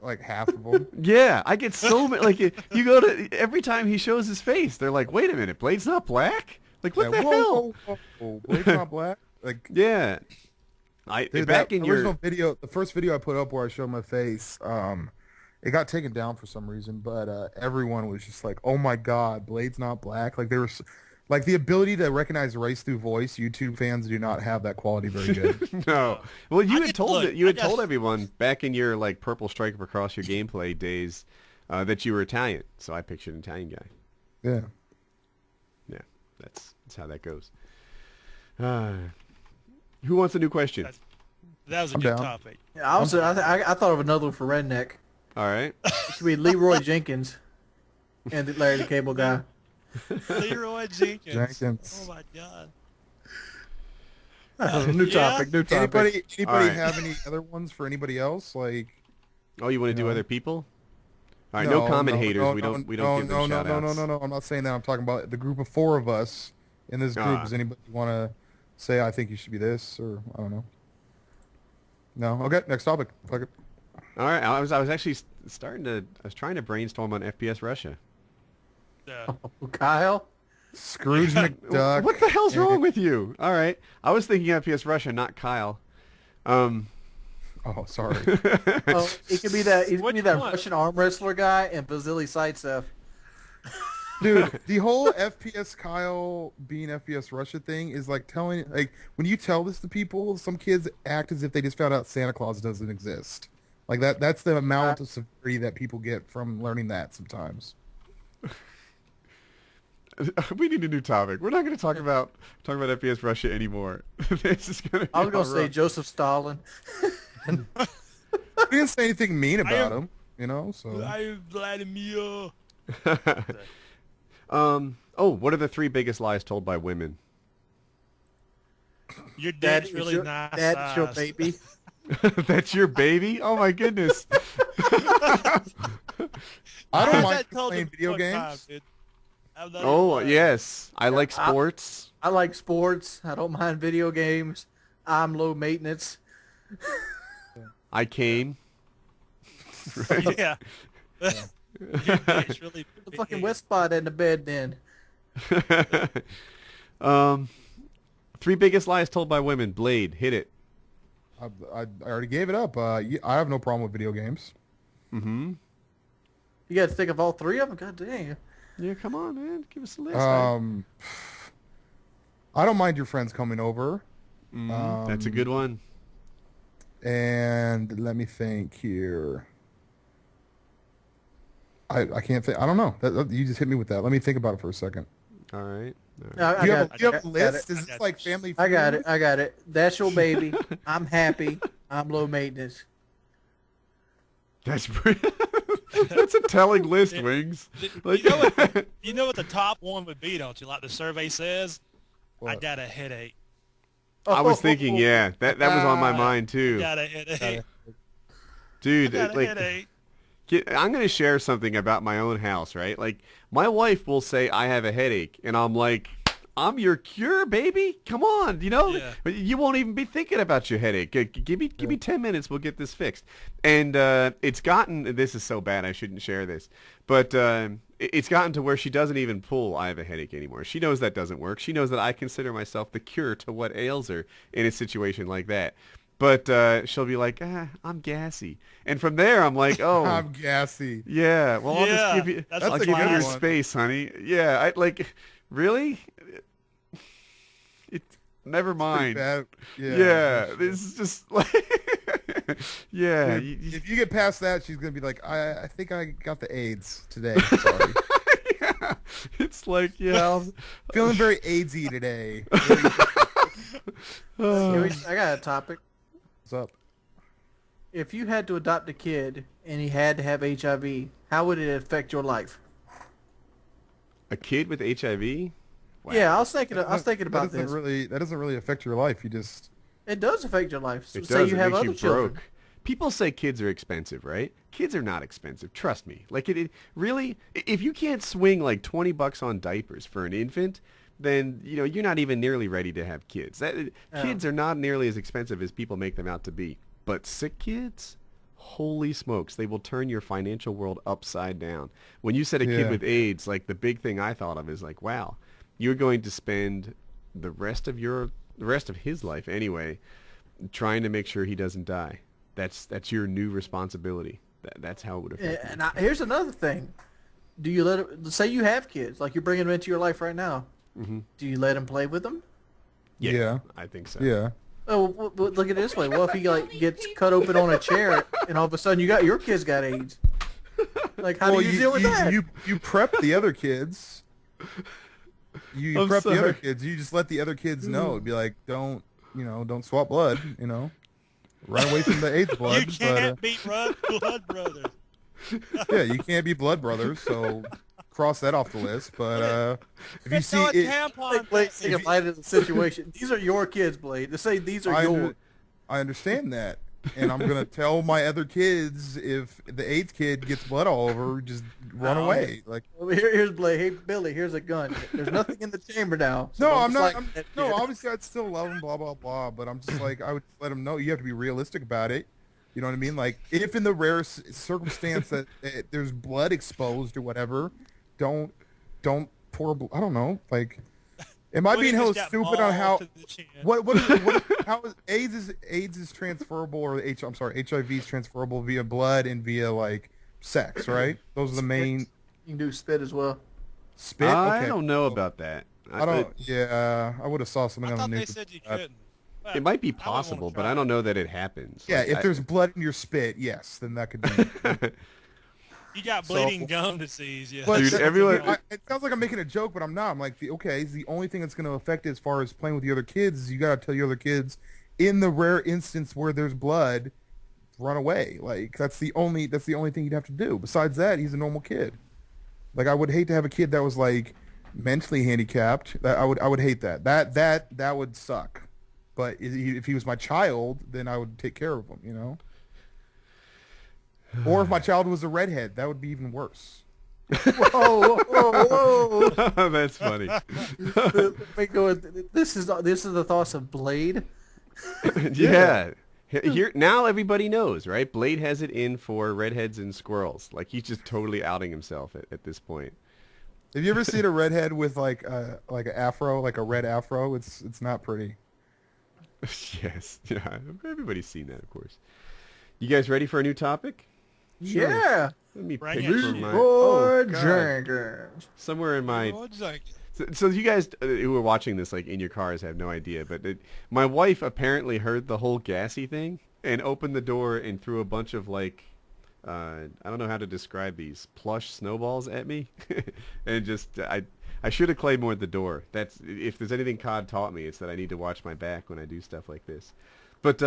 like half of them. Yeah, I get so many. Like, you go to every time he shows his face, they're like, "Wait a minute, Blade's not black." Like, what Yeah, the whoa, hell? whoa, whoa, whoa. Blade's not black. Like, Yeah, dude, back that in original your video, the first video I put up where I showed my face, it got taken down for some reason, but everyone was just like, "Oh my God, Blade's not black." Like, like the ability to recognize race through voice. YouTube fans do not have that quality very good. no. Well, you had told look, you had I guess- told everyone back in your like purple stripe across your gameplay days that you were Italian. So I pictured an Italian guy. Yeah. Yeah, that's how that goes. Who wants a new question? That was a I'm good down. topic. Yeah, I thought of another one for Redneck. All right. It should be Leroy Jenkins and Larry the Cable Guy. Leroy Jenkins. Jenkins. Oh my God. New Yeah. topic. New topic. Anybody All right. have any other ones for anybody else? Like, Oh, you want to do No. other people? All right, no comment haters. We don't give them shout outs. No. I'm not saying that. I'm talking about the group of 4 of us in this group. Ah. Does anybody want to say, I think you should be this, or I don't know? No? Okay, next topic. Fuck it. All right, I was actually I was trying to brainstorm on FPS Russia. Kyle. Scrooge McDuck. What the hell's wrong with you? All right, I was thinking FPS Russia, not Kyle. Oh, sorry. Oh, it could be that. It could Which be that one? Russian arm wrestler guy and Vasily Zaitsev. Dude, the whole FPS Kyle being FPS Russia thing is like telling, like, when you tell this to people, some kids act as if they just found out Santa Claus doesn't exist. Like that's the amount of severity that people get from learning that sometimes. We need a new topic. We're not going to talk about FPS Russia anymore. This is going to. I was gonna say Joseph Stalin. We didn't say anything mean about am- him, you know, so. I'm Vladimir. Oh, what are the 3 biggest lies told by women? Your Dad dick's is really your, nice. Dad is your size. baby. That's your baby? Oh my goodness. I don't I've mind got told playing the video fuck games. time, dude. I'm not Oh, even lying. yes. I like sports. I like sports. I don't mind video games. I'm low maintenance. I came. Yeah. Your dick's really The fucking wet spot in the bed then. 3 biggest lies told by women. Blade, hit it. I already gave it up. I have no problem with video games. Mm-hmm. You got to think of all 3 of them. God dang. Yeah, come on, man. Give us a list. I don't mind your friends coming over. That's a good one. And let me think here. I can't think. I don't know. You just hit me with that. Let me think about it for a second. All right. I Do you got have a it. list? Is I this got like it. family? I got it. Feud? I got it. That's your baby. I'm happy. I'm low maintenance. That's that's a telling list, Wings. Like, You know what the top one would be, don't you? Like the survey says, I What? got a headache. I was thinking, yeah, that was on my mind I too. got a headache. Dude, I got a like headache. I'm going to share something about my own house, right? Like, my wife will say, I have a headache. And I'm like, I'm your cure, baby. Come on, you know? Yeah. You won't even be thinking about your headache. Give me 10 minutes. We'll get this fixed. And it's gotten, this is so bad, I shouldn't share this. But it's gotten to where she doesn't even pull, I have a headache anymore. She knows that doesn't work. She knows that I consider myself the cure to what ails her in a situation like that. But she'll be like, I'm gassy. And from there, I'm like, oh. I'm gassy. Yeah, well, I'll just give you, that's I'll a give you your good one. space, honey. Yeah, I like, really? Never Pretty mind. bad. Yeah, this is just like, yeah. If you get past that, she's gonna be like, I think I got the AIDS today. Sorry. Yeah, it's like, yeah. Feeling very AIDSy today. I got a topic. What's up? If you had to adopt a kid and he had to have HIV, how would it affect your life? A kid with HIV? Wow. Yeah, I was thinking about this. That doesn't really affect your life. You just It does affect your life. So It say does. you It have makes other you children. broke. People say kids are expensive, right? Kids are not expensive. Trust me. Like it really, if you can't swing like $20 on diapers for an infant, then you're not even nearly ready to have kids. Kids are not nearly as expensive as people make them out to be. But sick kids, holy smokes, they will turn your financial world upside down. When you said a kid with AIDS, like the big thing I thought of is like, wow, you're going to spend the rest of his life anyway, trying to make sure he doesn't die. That's your new responsibility. That's how it would affect you. And here's another thing. Do you say you have kids, like you're bringing them into your life right now. Mm-hmm. Do you let them play with them? Yeah. I think so. Yeah. Oh, well, look at it this way. Well, if he gets cut open on a chair, and all of a sudden your kid's got AIDS, like how do you deal with that? You prep the other kids. You prep the other kids. You just let the other kids know. It'd be like, don't swap blood. Run away from the AIDS blood. You can't be blood brothers. Yeah, you can't be blood brothers. So cross that off the list. But if you see it, Blade, take a light of the situation. These are your kids, Blade. To say these are yours. I understand that. And I'm going to tell my other kids if the AIDS kid gets blood all over, just run away. Like, here's Blade. Hey, Billy, here's a gun. There's nothing in the chamber now. So no, I'm not. No, obviously I'd still love him, blah, blah, blah. But I'm just like, I would let him know you have to be realistic about it. You know what I mean? Like, if in the rare circumstance that there's blood exposed or whatever, don't pour, I don't know, like... Am I being hella stupid on how how is AIDS is transferable, or HIV is transferable via blood and via like sex, right? Those are the main. You can do spit as well. Spit? Okay. I don't know about that. I don't. Yeah, I would have saw something on the news. They said you couldn't. It might be possible, but I don't know that it happens. Yeah, if there's blood in your spit, yes, then that could be. You got bleeding gum disease, yeah. But dude, everyone. It sounds like I'm making a joke, but I'm not. I'm like, okay, the only thing that's going to affect it as far as playing with the other kids is you got to tell your other kids, in the rare instance where there's blood, run away. Like that's the only thing you'd have to do. Besides that, he's a normal kid. Like I would hate to have a kid that was like mentally handicapped. I would hate that. That would suck. But if he was my child, then I would take care of him. Or if my child was a redhead, that would be even worse. Whoa. That's funny. This is the thoughts of Blade. Yeah. Here now everybody knows, right? Blade has it in for redheads and squirrels. Like he's just totally outing himself at this point. Have you ever seen a redhead with like an afro, like a red afro? It's not pretty. Yes. Yeah. Everybody's seen that, of course. You guys ready for a new topic? Sure. Yeah. Let me Bring pick it. from my somewhere in my. So you guys who are watching this like in your cars have no idea, but my wife apparently heard the whole gassy thing and opened the door and threw a bunch of like I don't know how to describe these plush snowballs at me, and just I should have claymored the door. That's if there's anything COD taught me, it's that I need to watch my back when I do stuff like this. But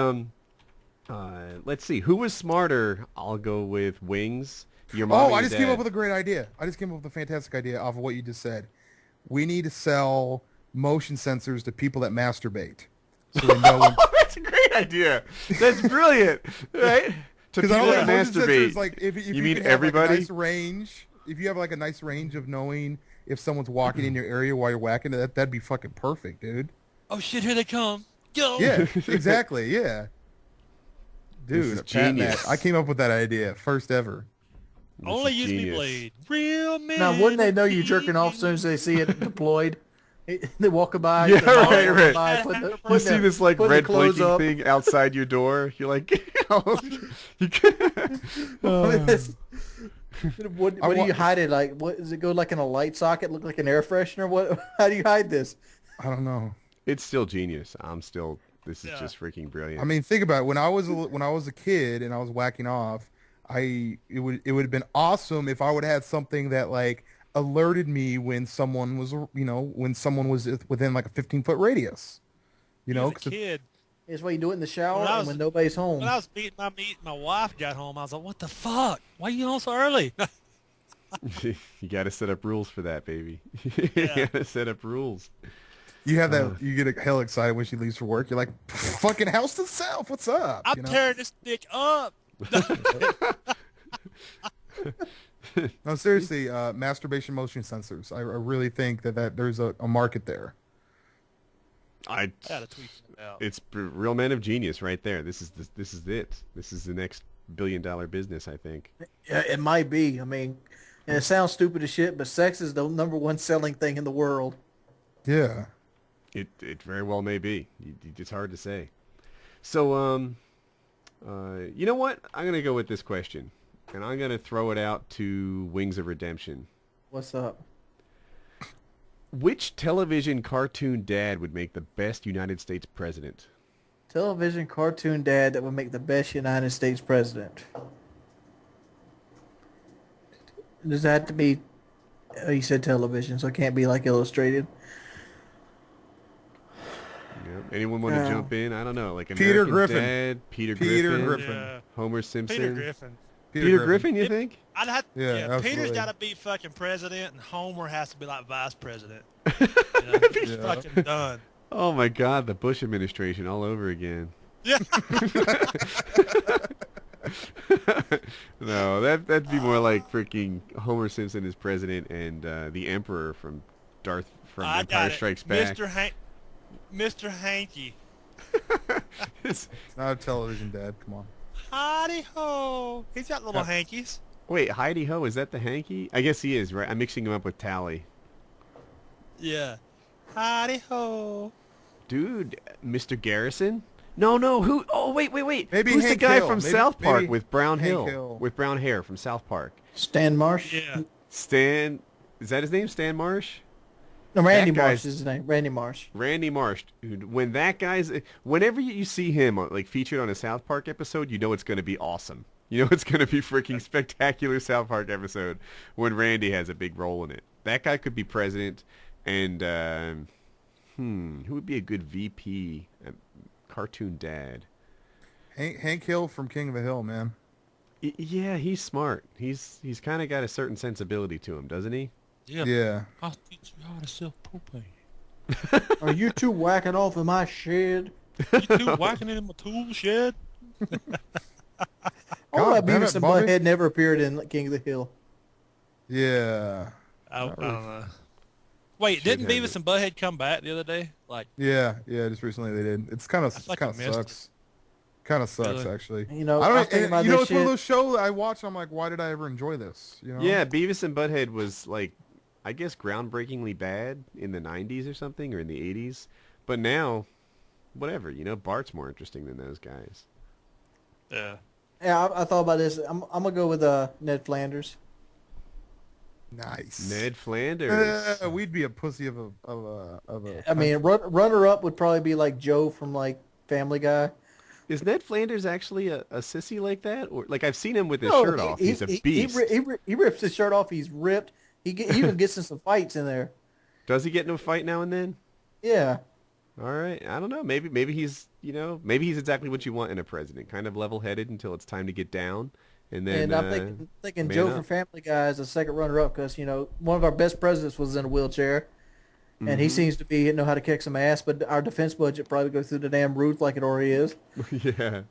let's see. Who was smarter? I'll go with Wings. Your mom. I just came up with a great idea. I just came up with a fantastic idea off of what you just said. We need to sell motion sensors to people that masturbate. So they know when... That's a great idea. That's brilliant. Right? To people that masturbate. Like, if you mean everybody? Like a nice range. If you have like a nice range of knowing if someone's walking in your area while you're whacking it, that'd be fucking perfect, dude. Oh shit! Here they come. Go. Yeah, exactly. Yeah. Dude, genius. I came up with that idea first ever. OnlyUseMeBlade. Real men. Now, wouldn't they know you jerking off as soon as they see it deployed? They walk by. Yeah, right. You see this like red blinking thing outside your door. You're like, you can. What do you hide it like? What does it go like in a light socket? Look like an air freshener? What? How do you hide this? I don't know. It's still genius. This is just freaking brilliant. I mean, think about it. When I was a kid and I was whacking off, it would have been awesome if I would have had something that like alerted me when someone was within like a 15-foot radius. As a kid. Here's why you do it in the shower when nobody's home. When I was beating my meat, my wife got home. I was like, "What the fuck? Why are you home so early?" You got to set up rules for that, baby. You got to set up rules. You have that. You get hell excited when she leaves for work. You're like, "Fucking house to self. What's up?" I'm tearing this dick up. No, seriously, masturbation motion sensors. I really think that there's a market there. I gotta tweet that out. It's real man of genius right there. This is it. This is the next $1 billion business, I think. Yeah, it might be. I mean, and it sounds stupid as shit, but sex is the #1 selling thing in the world. Yeah. It very well may be. It's hard to say. So, you know what? I'm gonna go with this question, and I'm gonna throw it out to Wings of Redemption. What's up? Which television cartoon dad would make the best United States president? Television cartoon dad that would make the best United States president. Does that have to be... Oh, you said television, so it can't be like illustrated. Yep. Anyone want to jump in? I don't know. Like Peter American Griffin. Dad, Peter Peter Griffin, Griffin. Yeah. Homer Simpson. Peter Griffin. Peter Griffin, you think? I'd have, Yeah, yeah, Peter's absolutely. got to be fucking president, and Homer has to be like vice president. You know, he's Yeah. fucking done. Oh my God, the Bush administration all over again. Yeah. No, that'd be more like freaking Homer Simpson as president and the Emperor from I Empire got it. Strikes Back. Mr. Hanky. It's not a television dad. Come on. Howdy ho. He's got little hankies. Wait, Heidi Ho, is that the hanky? I guess he is, right? I'm mixing him up with Tally. Yeah. Howdy ho. Dude, Mr. Garrison? No, who? Oh, wait. Maybe Who's Hank the guy Hill. from Maybe- South Park maybe with brown Hank Hill? Hill. With brown hair from South Park. Stan Marsh? Yeah. Stan, is that his name? Stan Marsh? No, Randy That Marsh guy's- is his name. Randy Marsh. Randy Marsh, dude, when that guy's, whenever you see him like featured on a South Park episode, you know it's going to be awesome. You know it's going to be freaking spectacular South Park episode when Randy has a big role in it. That guy could be president, and who would be a good VP, cartoon dad? Hank Hill from King of the Hill, man. Yeah, he's smart. He's kind of got a certain sensibility to him, doesn't he? Yeah. I'll teach you how to sell propane. Are you two whacking off in my shed? You two whacking in my tool shed? Oh, that damn Beavis it, and Bobby. Butthead never appeared in King of the Hill. Yeah. I don't know. Wait, didn't had Beavis and Butthead come back the other day? Like, Yeah. Just recently they did. It's kind of like I missed sucks. Kind of sucks, Really? actually. You know, I I was don't. thinking about You know, this it's one of shit. those shows I watch. I'm like, why did I ever enjoy this? You know? Yeah, Beavis and Butthead was like, I guess groundbreakingly bad in the 90s or something, or in the 80s. But now, whatever, you know, Bart's more interesting than those guys. yeah. Yeah, I thought about this. I'm gonna go with Ned Flanders. Nice. Ned Flanders. We'd be a pussy of a. I mean, runner up would probably be like Joe from like Family Guy. Is Ned Flanders actually a sissy like that? Or like I've seen him with his No, shirt off. He's a beast. He rips his shirt off. He's ripped. He even gets in some fights in there. Does he get into a fight now and then? Yeah. All right. I don't know. Maybe he's, you know, maybe he's exactly what you want in a president. Kind of level-headed until it's time to get down. And then And I'm thinking man Joe up. from Family Guy is a second runner-up because, you know, one of our best presidents was in a wheelchair. And he seems to know how to kick some ass, but our defense budget probably goes through the damn roof like it already is. Yeah.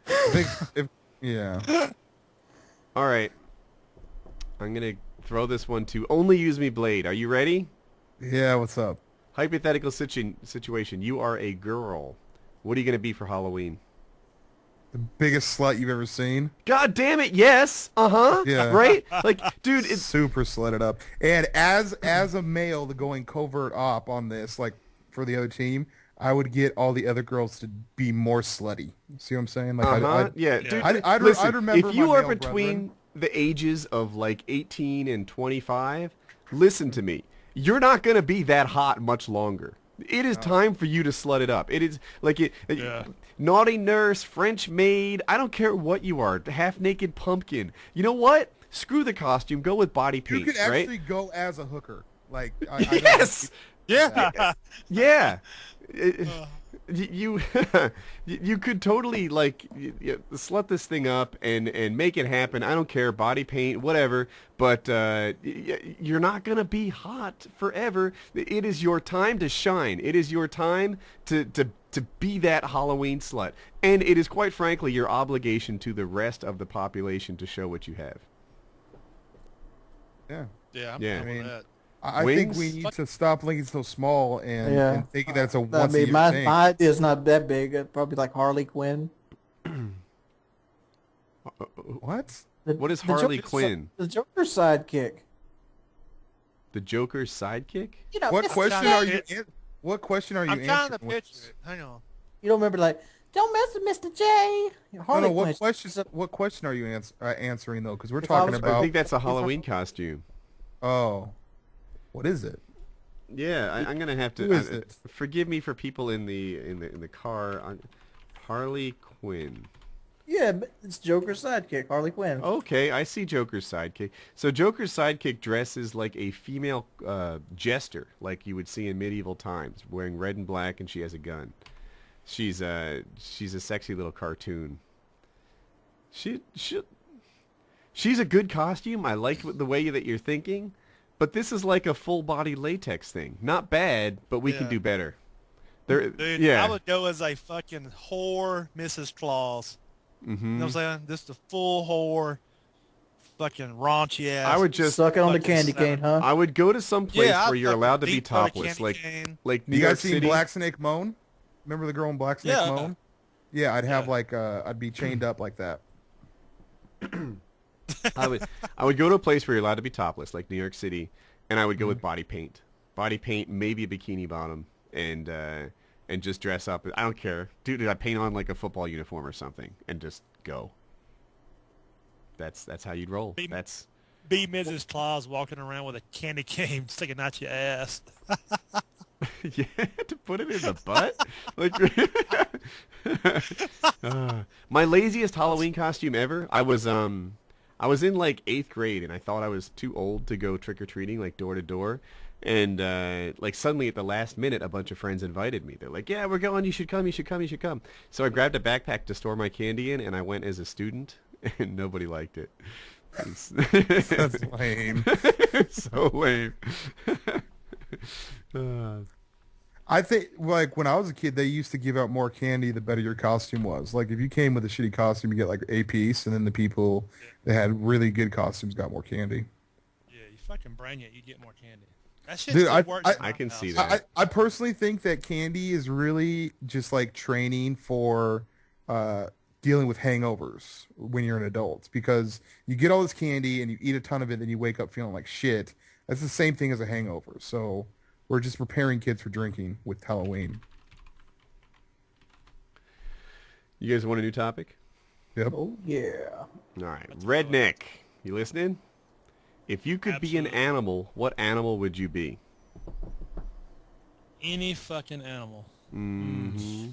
I think yeah. All right. I'm going to throw this one to OnlyUseMeBlade. Are you ready? Yeah. What's up? Hypothetical situation. You are a girl. What are you going to be for Halloween? The biggest slut you've ever seen. God damn it, yes. Uh-huh. Yeah. Right? Like, dude, it's... Super slutted up. And as a male, going covert op on this, like for the other team, I would get all the other girls to be more slutty. See what I'm saying? Like, Yeah, dude. I'd listen, remember if you my are male between brethren. the ages of like 18 and 25, listen to me. You're not going to be that hot much longer. It is time for you to slut it up. It is like naughty nurse, French maid. I don't care what you are. Half-naked pumpkin. You know what? Screw the costume. Go with body You paint, could actually right? go as a hooker. Like, Yes. Yeah. Yeah. You you could totally like slut this thing up and make it happen. I don't care, body paint, whatever. But you're not gonna be hot forever. It is your time to shine. It is your time to be that Halloween slut. And it is quite frankly your obligation to the rest of the population to show what you have. Yeah. Yeah, I'm Yeah. fine I with mean, that. I think we Wings? need to stop thinking so small and thinking that it's a I once a mean, year my thing. idea is not that big. Probably like Harley Quinn. What? What is The Harley Joker's Quinn? The Joker's sidekick. The Joker's sidekick? You know, What Mr. question J. are you? What question are you I'm trying to answering? with picture this? it. Hang on. You don't remember like, don't mess with Mr. J. No, Harley no. What Quinn. question? What question are you answering though? Because we're If I talking was- I about. think that's a Halloween costume. Oh, what is it? Yeah, I'm gonna have to. Who is it? Forgive me for people in the car. Harley Quinn. Yeah, but it's Joker's sidekick, Harley Quinn. Okay, I see Joker's sidekick. So Joker's sidekick dresses like a female jester, like you would see in medieval times, wearing red and black, and she has a gun. She's a sexy little cartoon. She's a good costume. I like the way that you're thinking, but this is like a full body latex thing. Not bad, but we can Yeah. do better. There, Dude, yeah. I would go as a fucking whore Mrs. Claus. You know what I'm saying? Just a full whore, fucking raunchy ass. I would just Sucking on the fucking candy cane, huh? I would go to some place Yeah, I'd where you're fucking allowed to be deep throat a topless, candy cane. like New You York guys seen City. Black Snake Moan? Remember the girl in Black Snake Yeah. Moan? Yeah, I'd have Yeah. like I'd be chained up like that. I would go to a place where you're allowed to be topless, like New York City, and I would go with body paint, maybe a bikini bottom, and just dress up. I don't care, dude. I paint on like a football uniform or something, and just go. That's how you'd roll. Be- That's Be Mrs. Claus walking around with a candy cane sticking out your ass. yeah, to put it in the butt. Like, my laziest Halloween costume ever. I was in like 8th grade, and I thought I was too old to go trick or treating, like door to door. And like suddenly at the last minute, a bunch of friends invited me. They're like, "Yeah, we're going. You should come. You should come. You should come." So I grabbed a backpack to store my candy in, and I went as a student, and nobody liked it. That's lame. So lame. I think like when I was a kid, they used to give out more candy the better your costume was. Like if you came with a shitty costume, you get like a piece, and then the people that had really good costumes got more candy. Yeah, you fucking bring it, you get more candy. That shit Dude, still works. in I my can see house. that. I personally think that candy is really just like training for dealing with hangovers when you're an adult, because you get all this candy and you eat a ton of it, then you wake up feeling like shit. That's the same thing as a hangover. So we're just preparing kids for drinking with Halloween. You guys want a new topic? Yep. Oh yeah. All right, Redneck. You listening? If you could be an Absolutely. animal, what animal would you be? Any fucking animal. Mm-hmm.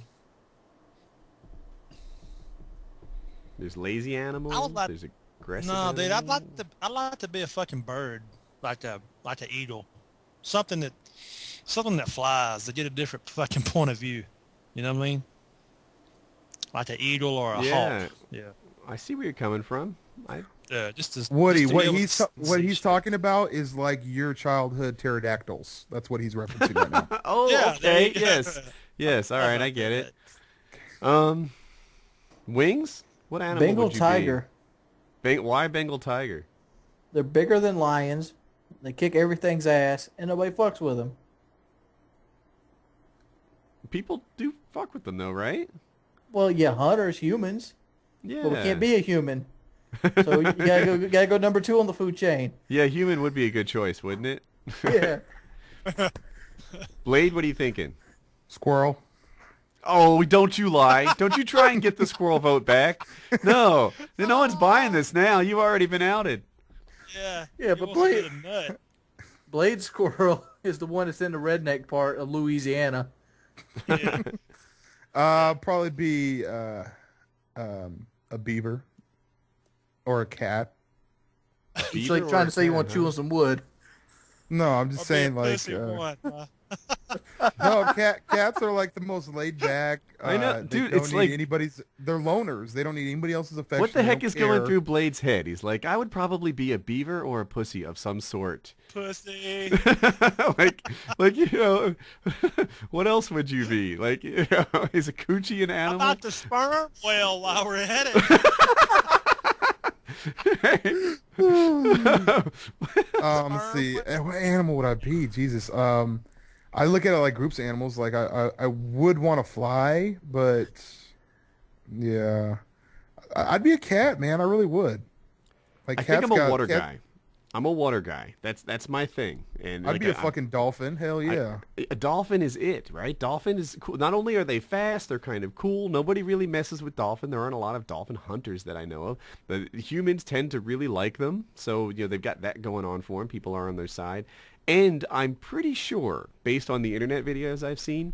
There's lazy animals. I would like- There's aggressive. No, dude, animals. I'd like to be a fucking bird, like a eagle, something that flies to get a different fucking point of view. You know what I mean? Like an eagle or a Yeah. hawk. Yeah. I see where you're coming from. Just to Woody, just to what be able he's to what see he's shit. talking about is like your childhood pterodactyls. That's what he's referencing right now. Oh, Yeah, there okay. you go. Yes. Yes. All right, I get it. Wings? What animal Bengal would you tiger. be? Why Bengal tiger? They're bigger than lions. They kick everything's ass, and nobody fucks with them. People do fuck with them though, right? Well, yeah, hunters, humans, Yeah. but we can't be a human. So you gotta go number 2 on the food chain. Yeah, human would be a good choice, wouldn't it? Yeah. Blade, what are you thinking? Squirrel. Oh, don't you lie. Don't you try and get the squirrel vote back. No. No one's buying this now. You've already been outed. Yeah. Yeah, he but wants to Blade- get a nut. Blade squirrel is the one that's in the redneck part of Louisiana. Yeah. Probably be a beaver or a cat. It's like trying to say you want to chew on some wood. No, I'm just Or be a saying like pussy one, huh? no, cats are like the most laid back. I know, they dude, don't it's need like- anybody's. They're loners. They don't need anybody else's affection. What the They heck don't is going care. through Blade's head? He's like, I would probably be a beaver or a pussy of some sort. Pussy. like you know, what else would you be? Like, you know, is a coochie an How animal? about the sperm whale while we're at it? Let's see. What animal would I be? Jesus. I look at it like groups of animals. Like I would want to fly, but yeah, I'd be a cat, man. I really would. Like I think I'm a water cat, guy. I'm a water guy. That's my thing. And I'd like, be a fucking dolphin. Hell yeah. A dolphin is it, right? Dolphin is cool. Not only are they fast, they're kind of cool. Nobody really messes with dolphin. There aren't a lot of dolphin hunters that I know of. But humans tend to really like them. So, they've got that going on for them. People are on their side. And I'm pretty sure, based on the internet videos I've seen,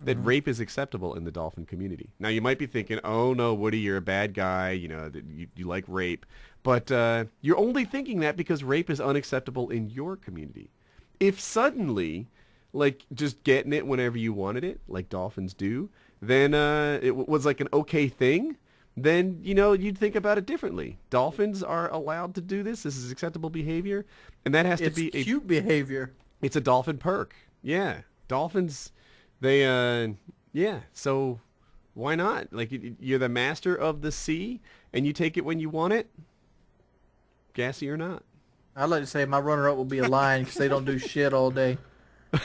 that rape is acceptable in the dolphin community. Now, you might be thinking, oh, no, Woody, you're a bad guy. That you like rape. But you're only thinking that because rape is unacceptable in your community. If suddenly, like, just getting it whenever you wanted it, like dolphins do, then it was like an okay thing, then, you'd think about it differently. Dolphins are allowed to do this. This is acceptable behavior. And that has to be It's cute behavior. It's a dolphin perk. Yeah. Dolphins, they, yeah. So why not? Like, you're the master of the sea, and you take it when you want it. Gassy or not. I'd like to say my runner-up will be a lion because they don't do shit all day.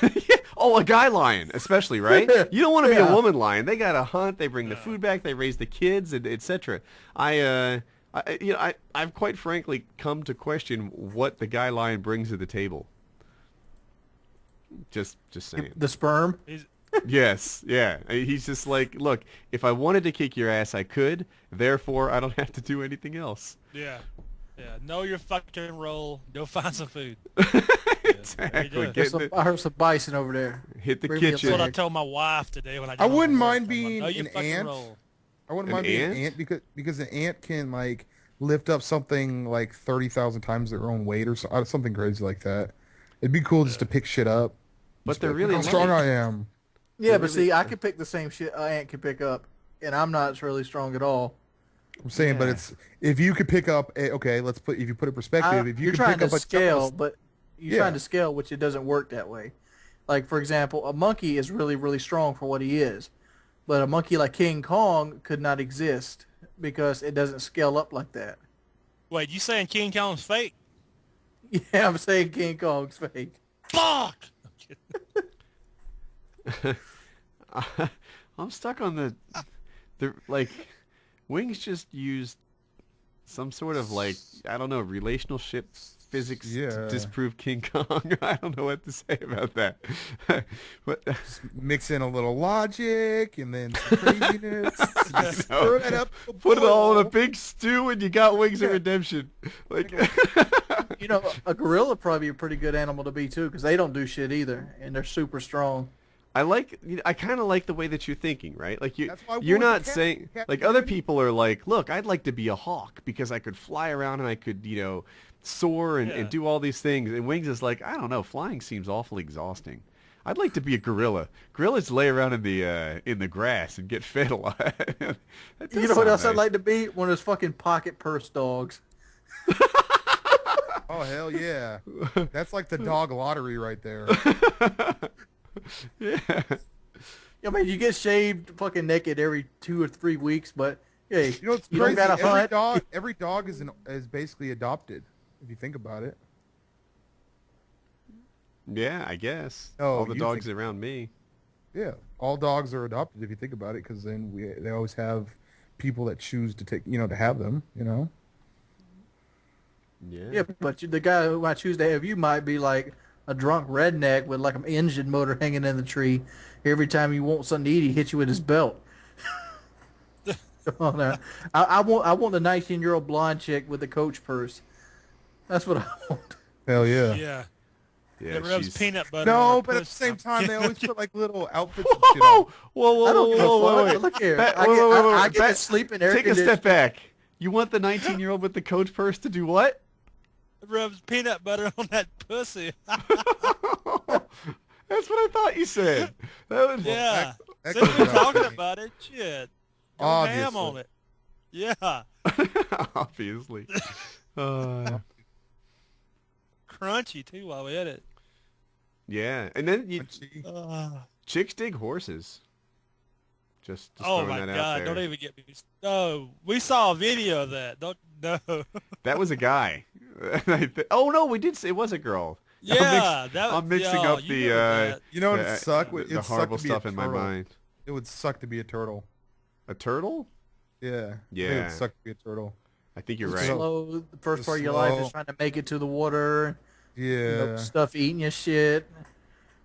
Yeah. Oh, a guy lion, especially, right? You don't want to be a Yeah. woman lion. They gotta hunt. They bring the food back. They raise the kids, and etc. I've quite frankly come to question what the guy lion brings to the table. Just saying. The sperm. Yes, yeah. He's just like, look, if I wanted to kick your ass, I could. Therefore, I don't have to do anything else. Yeah. Yeah. Know your fucking role. Go find some food. Exactly. I heard some bison over there. Hit the Bring me a kitchen. That's what I leg. told my wife today when I. I got wouldn't home mind from work. I'm being like, know your an fucking ant. role. I wouldn't An mind being ant? an ant because an ant can like lift up something like 30,000 times their own weight or something crazy like that. It'd be cool just to pick shit up. But Just they're be like, really look how strong light. I am. Yeah, but really- see, I can pick the same shit an ant can pick up, and I'm not really strong at all. I'm saying, but Yeah. it's if you could pick up if you put it in perspective, if you You're could trying pick to up scale, but you're Yeah. trying to scale, which it doesn't work that way. Like, for example, a monkey is really, really strong for what he is, but a monkey like King Kong could not exist because it doesn't scale up like that. Wait, you saying King Kong's fake? Yeah, I'm saying King Kong's fake. Fuck! I'm stuck on the like, Wings just used some sort of like, I don't know, relationship physics to Yeah. disprove King Kong. I don't know what to say about that. But mix in a little logic and then some craziness. I know. Stir it up. Put it all in a big stew and you got Wings of Redemption. Like, You know, a gorilla probably a pretty good animal to be too, because they don't do shit either, and they're super strong. I kind of like the way that you're thinking, right? Like That's why I you're want not the cat- saying cat like other community. people are like, look, I'd like to be a hawk because I could fly around and I could, soar and Yeah. do all these things. And Wings is like, I don't know, flying seems awful exhausting. I'd like to be a gorilla. Gorillas lay around in the grass and get fed a lot. That does You know what sound else I'd nice. like to be? One of those fucking pocket purse dogs. Oh hell yeah! That's like the dog lottery right there. Yeah. I mean, you get shaved fucking naked every 2 or 3 weeks, but hey, You know what's you don't crazy? gotta hunt. Every dog is basically adopted. If you think about it. Yeah, I guess. Oh, All the you dogs think- around me. Yeah, all dogs are adopted if you think about it, because then they always have people that choose to take to have them. Yeah. Yeah, but the guy who might choose to have you might be like a drunk redneck with like an engine motor hanging in the tree. Every time you want something to eat, he hits you with his belt. Come on now. I want the 19-year-old blonde chick with the Coach purse. That's what I want. Hell yeah. Yeah. Yeah, It rubs she's- peanut butter on No, her but at the pussy. same time, they always put like little outfits and shit Whoa, on. whoa, whoa, I don't whoa, give a whoa, fuck. wait. Look here. Back- I wait, get, wait, wait, I wait. get Back- to sleep in air Take a conditioning. step back. You want the 19-year-old with the Coach purse to do what? It rubs peanut butter on that pussy. That's what I thought you said. That was, Yeah. that Since goes we're without talking saying. about it, shit. Go ham Obviously. on it. Yeah. obviously. Crunchy, too, while we at it. Yeah, and then chicks dig horses. Just Oh, throwing my that out God. there. Don't even get me... No, we saw a video of that. No. That was a guy. Oh no, we did say it was a girl. Yeah, I'm mixing up you the remember that. You know what would suck? the It'd suck horrible to be a stuff in my turtle. mind. It would suck to be a turtle. A turtle? Yeah. I think It Yeah. would suck to be a turtle. I think you're It's right. Slow. The first Just part of your life slow. is trying to make it to the water. Yeah. You know, stuff eating your shit.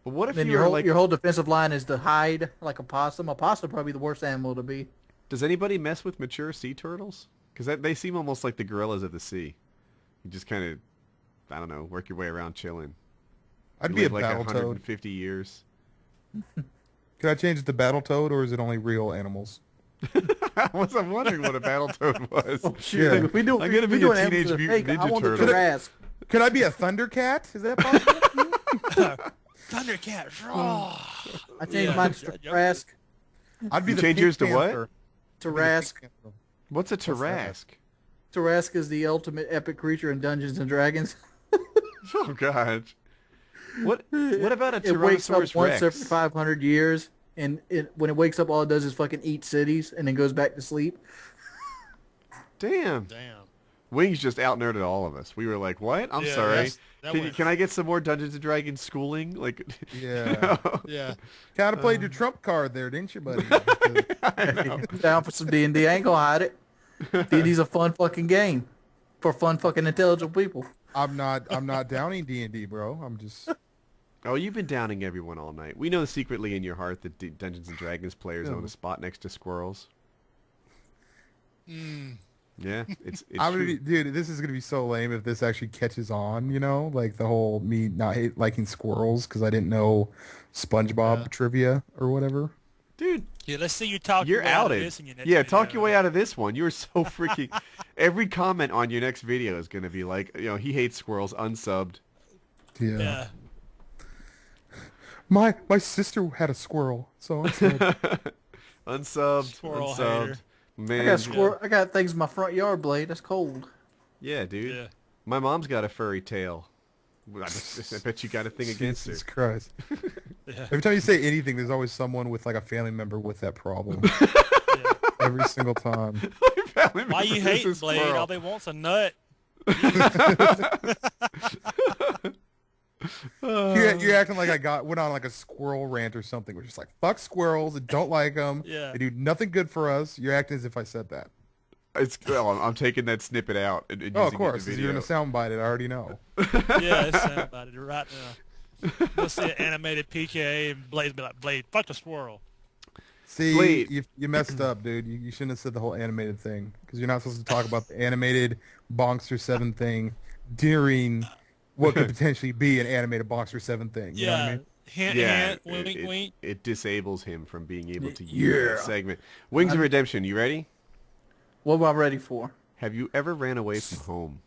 But what if Then you your were whole like? your whole defensive line is to hide like a possum. A possum probably the worst animal to be. Does anybody mess with mature sea turtles? Because they seem almost like the gorillas of the sea. You just kind of, I don't know, work your way around chilling. I'd You be a live like battle toad. 150 years. Could I change it to battle toad, or is it only real animals? I'm wondering what a battle toad was. Oh shit! Yeah. If we do, I'm gonna if we be do a an animal Teenage to the Mutant fake, I Ninja want the Turtle. Tarrasque. Could I be a thundercat? Is that possible? Thundercat. Raw. I changed mine to Tarrasque. I'd be You the change Pink yours to what? Panther. Tarrasque. What's a that? Tarrasque? Tarrasque is the ultimate epic creature in Dungeons and Dragons. Oh god. What about a It wakes up Tyrannosaurus once Rex? every 500 years, and when it wakes up, all it does is fucking eat cities, and then goes back to sleep. Damn. Damn. Wings just out-nerded all of us. We were like, what? I'm Yeah, sorry. that Can, went- can I get some more Dungeons & Dragons schooling? Like, Yeah. Yeah. Kind of played your trump card there, didn't you, buddy? Down for some D&D. I ain't gonna hide it. D&D's a fun fucking game for fun fucking intelligent people. I'm not downing D&D, bro. I'm just Oh, you've been downing everyone all night. We know secretly in your heart that Dungeons & Dragons players own a spot next to squirrels. Yeah, it's I'm gonna true. be, dude, this is gonna be so lame if this actually catches on, you know, like the whole me not liking squirrels because I didn't know SpongeBob trivia or whatever. Dude, Yeah, let's see you talk you're your way out of outed. this in your next Yeah, video. talk your way out of this one. You're so freaking... Every comment on your next video is going to be like, he hates squirrels, unsubbed. Yeah. Yeah. My sister had a squirrel, so I said, Unsubbed, Squirrel unsubbed. hater. Man, I got things in my front yard, Blade. That's cold. yeah, dude. Yeah. My mom's got a furry tail. I bet you got a thing against her. Jesus Christ. Yeah. Every time you say anything, there's always someone with like a family member with that problem. Yeah. Every single time. Why you hating, Blade? All they want's a nut. You're acting like went on like a squirrel rant or something. We're just like, fuck squirrels. I don't like them. Yeah. They do nothing good for us. You're acting as if I said that. I'm taking that snippet out and Oh, using of it in course. the 'Cause video. you're going to soundbite it. I already know. Yeah, it's sound about it right now. You'll see an animated PKA and Blade's be like, Blade, fuck the squirrel. See, Blade. you messed up, dude. You shouldn't have said the whole animated thing. Because you're not supposed to talk about the animated Bonkster 7 thing during what could potentially be an animated Bonkster 7 thing. You know what I Yeah. mean? Hint, Yeah, hint, wink, wink. it disables him from being able to use that segment. Wings of Redemption, you ready? What am I ready for? Have you ever ran away from home?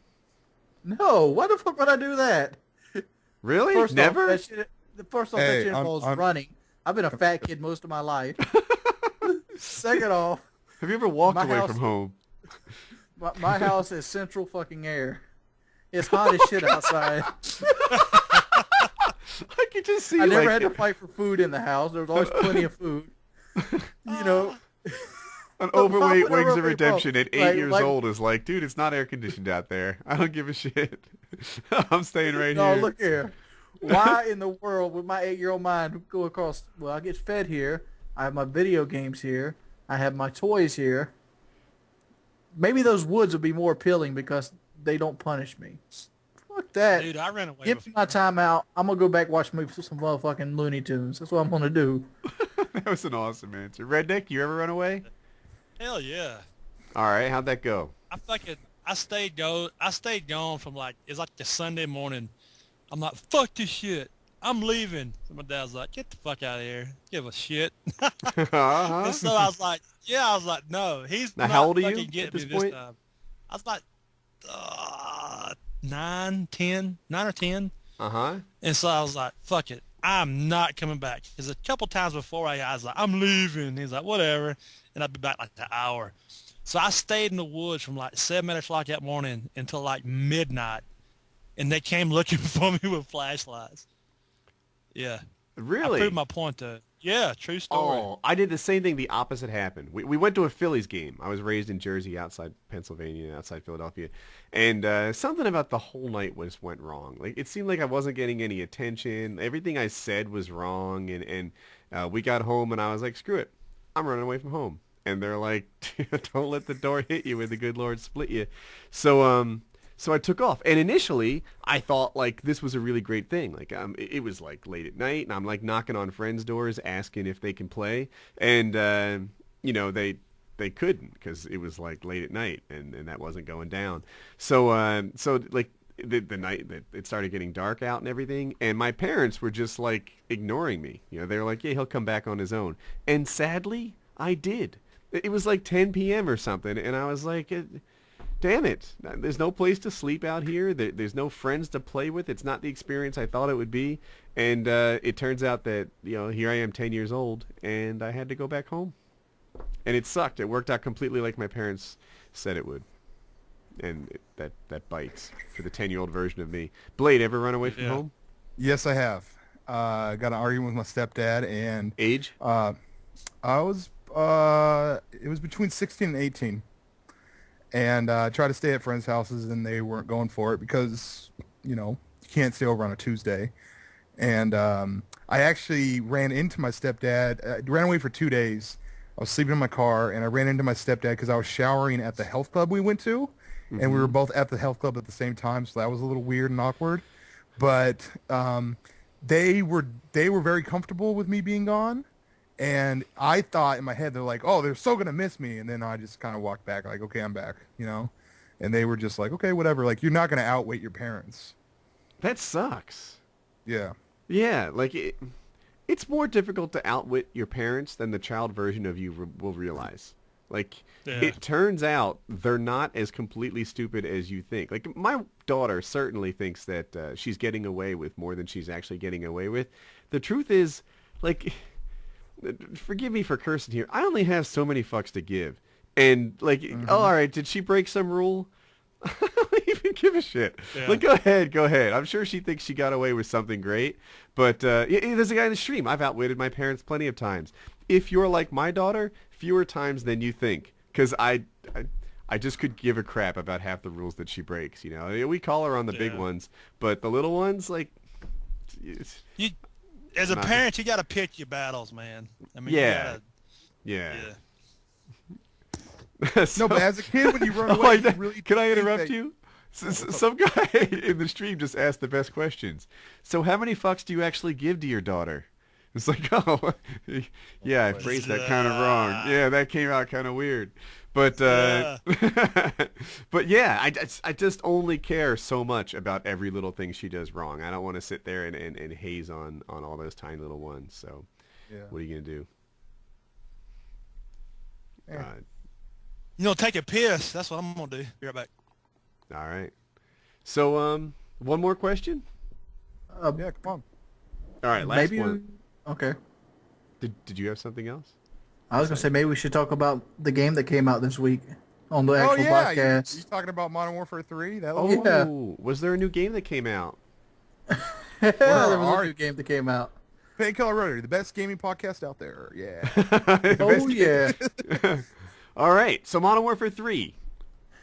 No. Why the fuck would I do that? Really? First Never? Off, that shit Hey, involves I'm- running. I've been a fat kid most of my life. Second off, Have you ever walked My away house- from home? my house is central fucking air. It's hot as shit outside. I could just see I never like had to fight for food in the house. There was always plenty of food. You know, an Why overweight would I Wings run of away from Redemption at 8 Like- years like- old is like, dude, it's not air conditioned out there. I don't give a shit. I'm staying right no, here. look here. Why in the world would my 8-year-old mind go across? Well, I get fed here. I have my video games here. I have my toys here. Maybe those woods would be more appealing because they don't punish me. Fuck that. Dude, I ran away Give me my time out. I'm going to go back watch some motherfucking Looney Tunes. That's what I'm going to do. That was an awesome answer. Redneck, you ever run away? Hell yeah. All right, how'd that go? I stayed gone from like, it's like the Sunday morning. I'm like, fuck this shit. I'm leaving. So my dad's like, get the fuck out of here. Give a shit. Uh-huh. And so I was like, no, he's Now, not how old are you fucking at getting this me this point? time. I was like, 9 or 10. Uh-huh. And so I was like, fuck it. I'm not coming back. Because a couple times before I was like, I'm leaving. He's like, whatever. And I'd be back like an hour. So I stayed in the woods from like 7 o'clock that morning until like midnight. And they came looking for me with flashlights. Yeah. I Really? proved my point though. Yeah, true story. Oh, I did the same thing. The opposite happened. We went to a Phillies game. I was raised in Jersey, outside Pennsylvania, outside Philadelphia, and something about the whole night went wrong. Like it seemed like I wasn't getting any attention. Everything I said was wrong, and we got home, and I was like, screw it, I'm running away from home. And they're like, don't let the door hit you when the good Lord split you. So I took off, and initially I thought like this was a really great thing. Like it was like late at night, and I'm like knocking on friends' doors asking if they can play, and they couldn't because it was like late at night, and that wasn't going down. So like the night that it started getting dark out and everything, and my parents were just like ignoring me. They were like, yeah, he'll come back on his own, and sadly I did. It was like 10 p.m. or something, and I was like, damn it, there's no place to sleep out here. There's no friends to play with. It's not the experience I thought it would be. And it turns out that, here I am 10 years old, and I had to go back home. And it sucked. It worked out completely like my parents said it would. And that bites for the 10-year-old version of me. Blade, ever run away from home? Yes, I have. Got an argument with my stepdad, and Age? It was between 16 and 18. And tried to stay at friends' houses, and they weren't going for it because, you can't stay over on a Tuesday. And I actually ran into my stepdad. I ran away for 2 days. I was sleeping in my car, and I ran into my stepdad because I was showering at the health club we went to, and we were both at the health club at the same time, so that was a little weird and awkward. But they were very comfortable with me being gone. And I thought in my head, they're like, oh, they're so going to miss me. And then I just kind of walked back like, okay, I'm back, And they were just like, okay, whatever. Like, you're not going to outwait your parents. That sucks. Yeah. Yeah, like it's more difficult to outwit your parents than the child version of you will realize. Like, it turns out they're not as completely stupid as you think. Like, my daughter certainly thinks that she's getting away with more than she's actually getting away with. The truth is, like... forgive me for cursing here. I only have so many fucks to give. And, like, all right, did she break some rule? I don't even give a shit. Yeah. Like, go ahead. I'm sure she thinks she got away with something great. But there's a guy in the stream. I've outwitted my parents plenty of times. If you're like my daughter, fewer times than you think. Because I just could give a crap about half the rules that she breaks, We call her on the big ones. But the little ones, like... As a parent, you got to pick your battles, man. I mean, yeah. No, but as a kid, when you run away, you really... Can I interrupt you? Some guy in the stream just asked the best questions. So how many fucks do you actually give to your daughter? It's like, oh, yeah, I phrased that kind of wrong. Yeah, that came out kind of weird. But but yeah, I just only care so much about every little thing she does wrong. I don't want to sit there and haze on all those tiny little ones. So what are you going to do? Take a piss. That's what I'm going to do. Be right back. All right. So one more question? Yeah, come on. All right, last one. Okay. Did you have something else? I was going to say maybe we should talk about the game that came out this week on the actual podcast. You talking about Modern Warfare 3? Was there a new game that came out? There was a new game that came out. Painkiller Rotary, the best gaming podcast out there. Yeah. Yeah. All right, so Modern Warfare 3.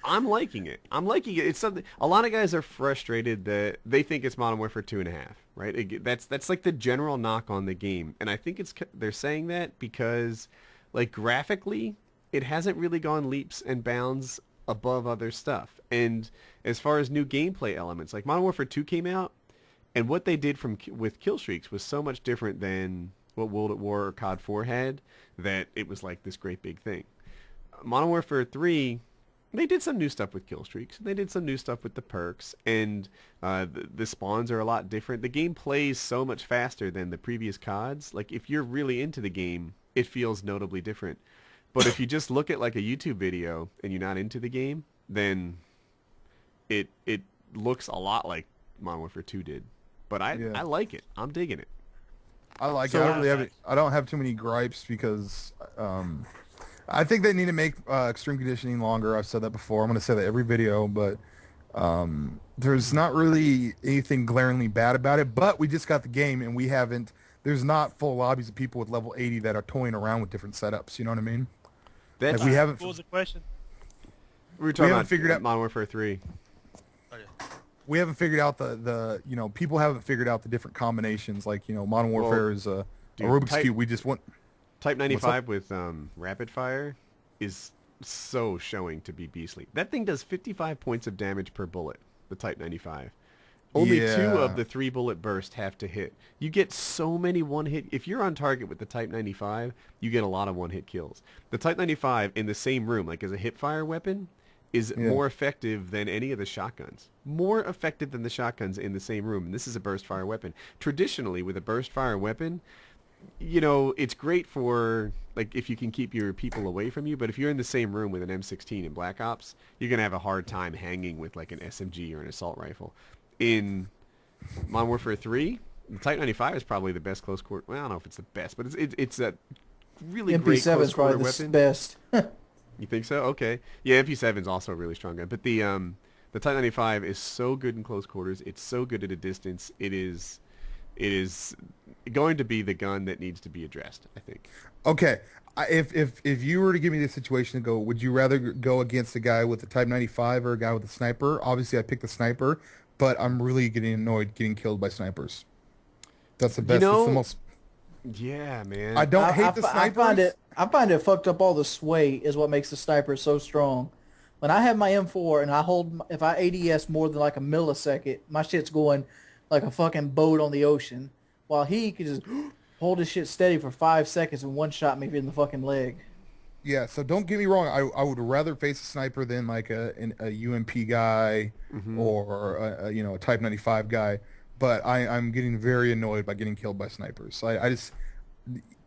I'm liking it. It's something. A lot of guys are frustrated that they think it's Modern Warfare 2.5, right? That's like the general knock on the game, and I think they're saying that because, like, graphically, it hasn't really gone leaps and bounds above other stuff. And as far as new gameplay elements, like Modern Warfare 2 came out, and what they did with kill streaks was so much different than what World at War or COD 4 had that it was like this great big thing. Modern Warfare 3. They did some new stuff with kill streaks. They did some new stuff with the perks, and the spawns are a lot different. The game plays so much faster than the previous CODs. Like, if you're really into the game, it feels notably different. But if you just look at, like, a YouTube video and you're not into the game, then it looks a lot like Modern Warfare 2 did. But I like it. I'm digging it. I like it. I don't have too many gripes because... I think they need to make extreme conditioning longer. I've said that before. I'm going to say that every video, but there's not really anything glaringly bad about it. But we just got the game, and we haven't. there's not full lobbies of people with level 80 that are toying around with different setups. You know what I mean? That's, Like we haven't. What was the question? we were talking haven't about figured out- Modern Warfare 3. Okay. We haven't figured out the people haven't figured out the different combinations. Like Modern Warfare is a Rubik's Cube. We just want. Type 95 with rapid fire is so showing to be beastly. That thing does 55 points of damage per bullet, the Type 95. Only 2 of the 3 bullet burst have to hit. You get so many one-hit. If you're on target with the Type 95, you get a lot of one-hit kills. The Type 95 in the same room, like as a hip-fire weapon, is more effective than any of the shotguns. More effective than the shotguns in the same room. And this is a burst-fire weapon. Traditionally, with a burst-fire weapon, it's great for, like, if you can keep your people away from you, but if you're in the same room with an M16 in Black Ops, you're going to have a hard time hanging with, like, an SMG or an assault rifle. In Modern Warfare 3, the Type 95 is probably the best close quarter. Well, I don't know if it's the best, but it's a really great MP7 close is quarter probably the weapon. best. You think so? Okay. Yeah, MP7 is also a really strong gun. But the Type 95 is so good in close quarters. It's so good at a distance. It is going to be the gun that needs to be addressed, I think. Okay, if you were to give me the situation to go, would you rather go against a guy with a Type 95 or a guy with a sniper? Obviously, I pick the sniper, but I'm really getting annoyed getting killed by snipers. That's the best. It's the most. Yeah, man. I don't hate the snipers. I find it fucked up. All the sway is what makes the sniper so strong. When I have my M4 and if I ADS more than like a millisecond, my shit's going like a fucking boat on the ocean. While he could just hold his shit steady for 5 seconds and one shot me in the fucking leg. Yeah, so don't get me wrong. I would rather face a sniper than like a UMP guy or a Type 95 guy. But I'm getting very annoyed by getting killed by snipers. So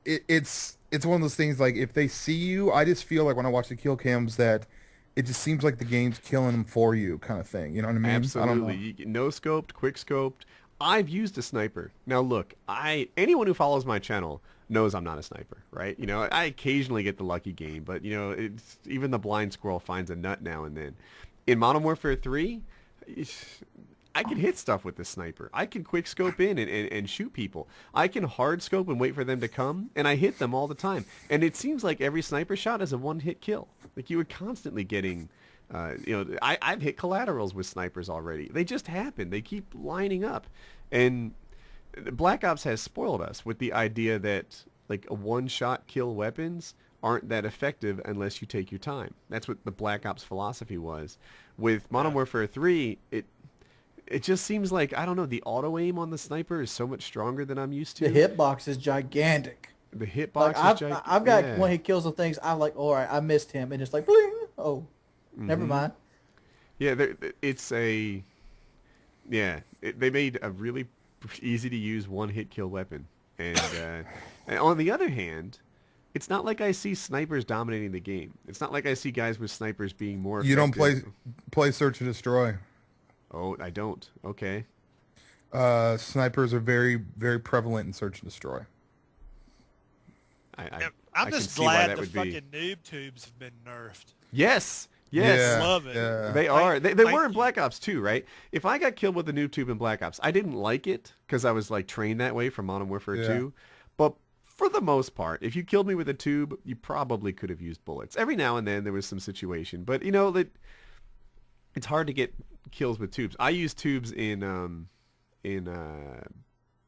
it's one of those things, like if they see you, I just feel like when I watch the kill cams that it just seems like the game's killing them for you, kind of thing. You know what I mean? Absolutely. You get no scoped, quick scoped. I've used a sniper. Now look, anyone who follows my channel knows I'm not a sniper, right? I occasionally get the lucky game, but it's even the blind squirrel finds a nut now and then. In Modern Warfare 3, I can hit stuff with the sniper. I can quick scope in and shoot people. I can hard scope and wait for them to come, and I hit them all the time. And it seems like every sniper shot is a one-hit kill. Like you were constantly getting, I've hit collaterals with snipers already. They just happen. They keep lining up. And Black Ops has spoiled us with the idea that like a one-shot kill weapons aren't that effective unless you take your time. That's what the Black Ops philosophy was. With Modern Warfare 3, it just seems like, I don't know, the auto-aim on the sniper is so much stronger than I'm used to. The hitbox is gigantic. The hitbox Like is gigantic. I've got when he kills the things, I'm like, all right, I missed him. And it's like, bling. Oh, never mind. Yeah, they made a really easy-to-use one-hit kill weapon. And on the other hand, it's not like I see snipers dominating the game. It's not like I see guys with snipers being more effective. You don't play Search and Destroy. Oh, I don't. Okay. Snipers are very, very prevalent in Search and Destroy. I'm just glad the fucking noob tubes have been nerfed. Yes. Yeah, Love it. Yeah. They are. They were in Black Ops 2, right? If I got killed with a noob tube in Black Ops, I didn't like it because I was like trained that way from Modern Warfare 2. But for the most part, if you killed me with a tube, you probably could have used bullets. Every now and then there was some situation, but it's hard to get kills with tubes. I use tubes in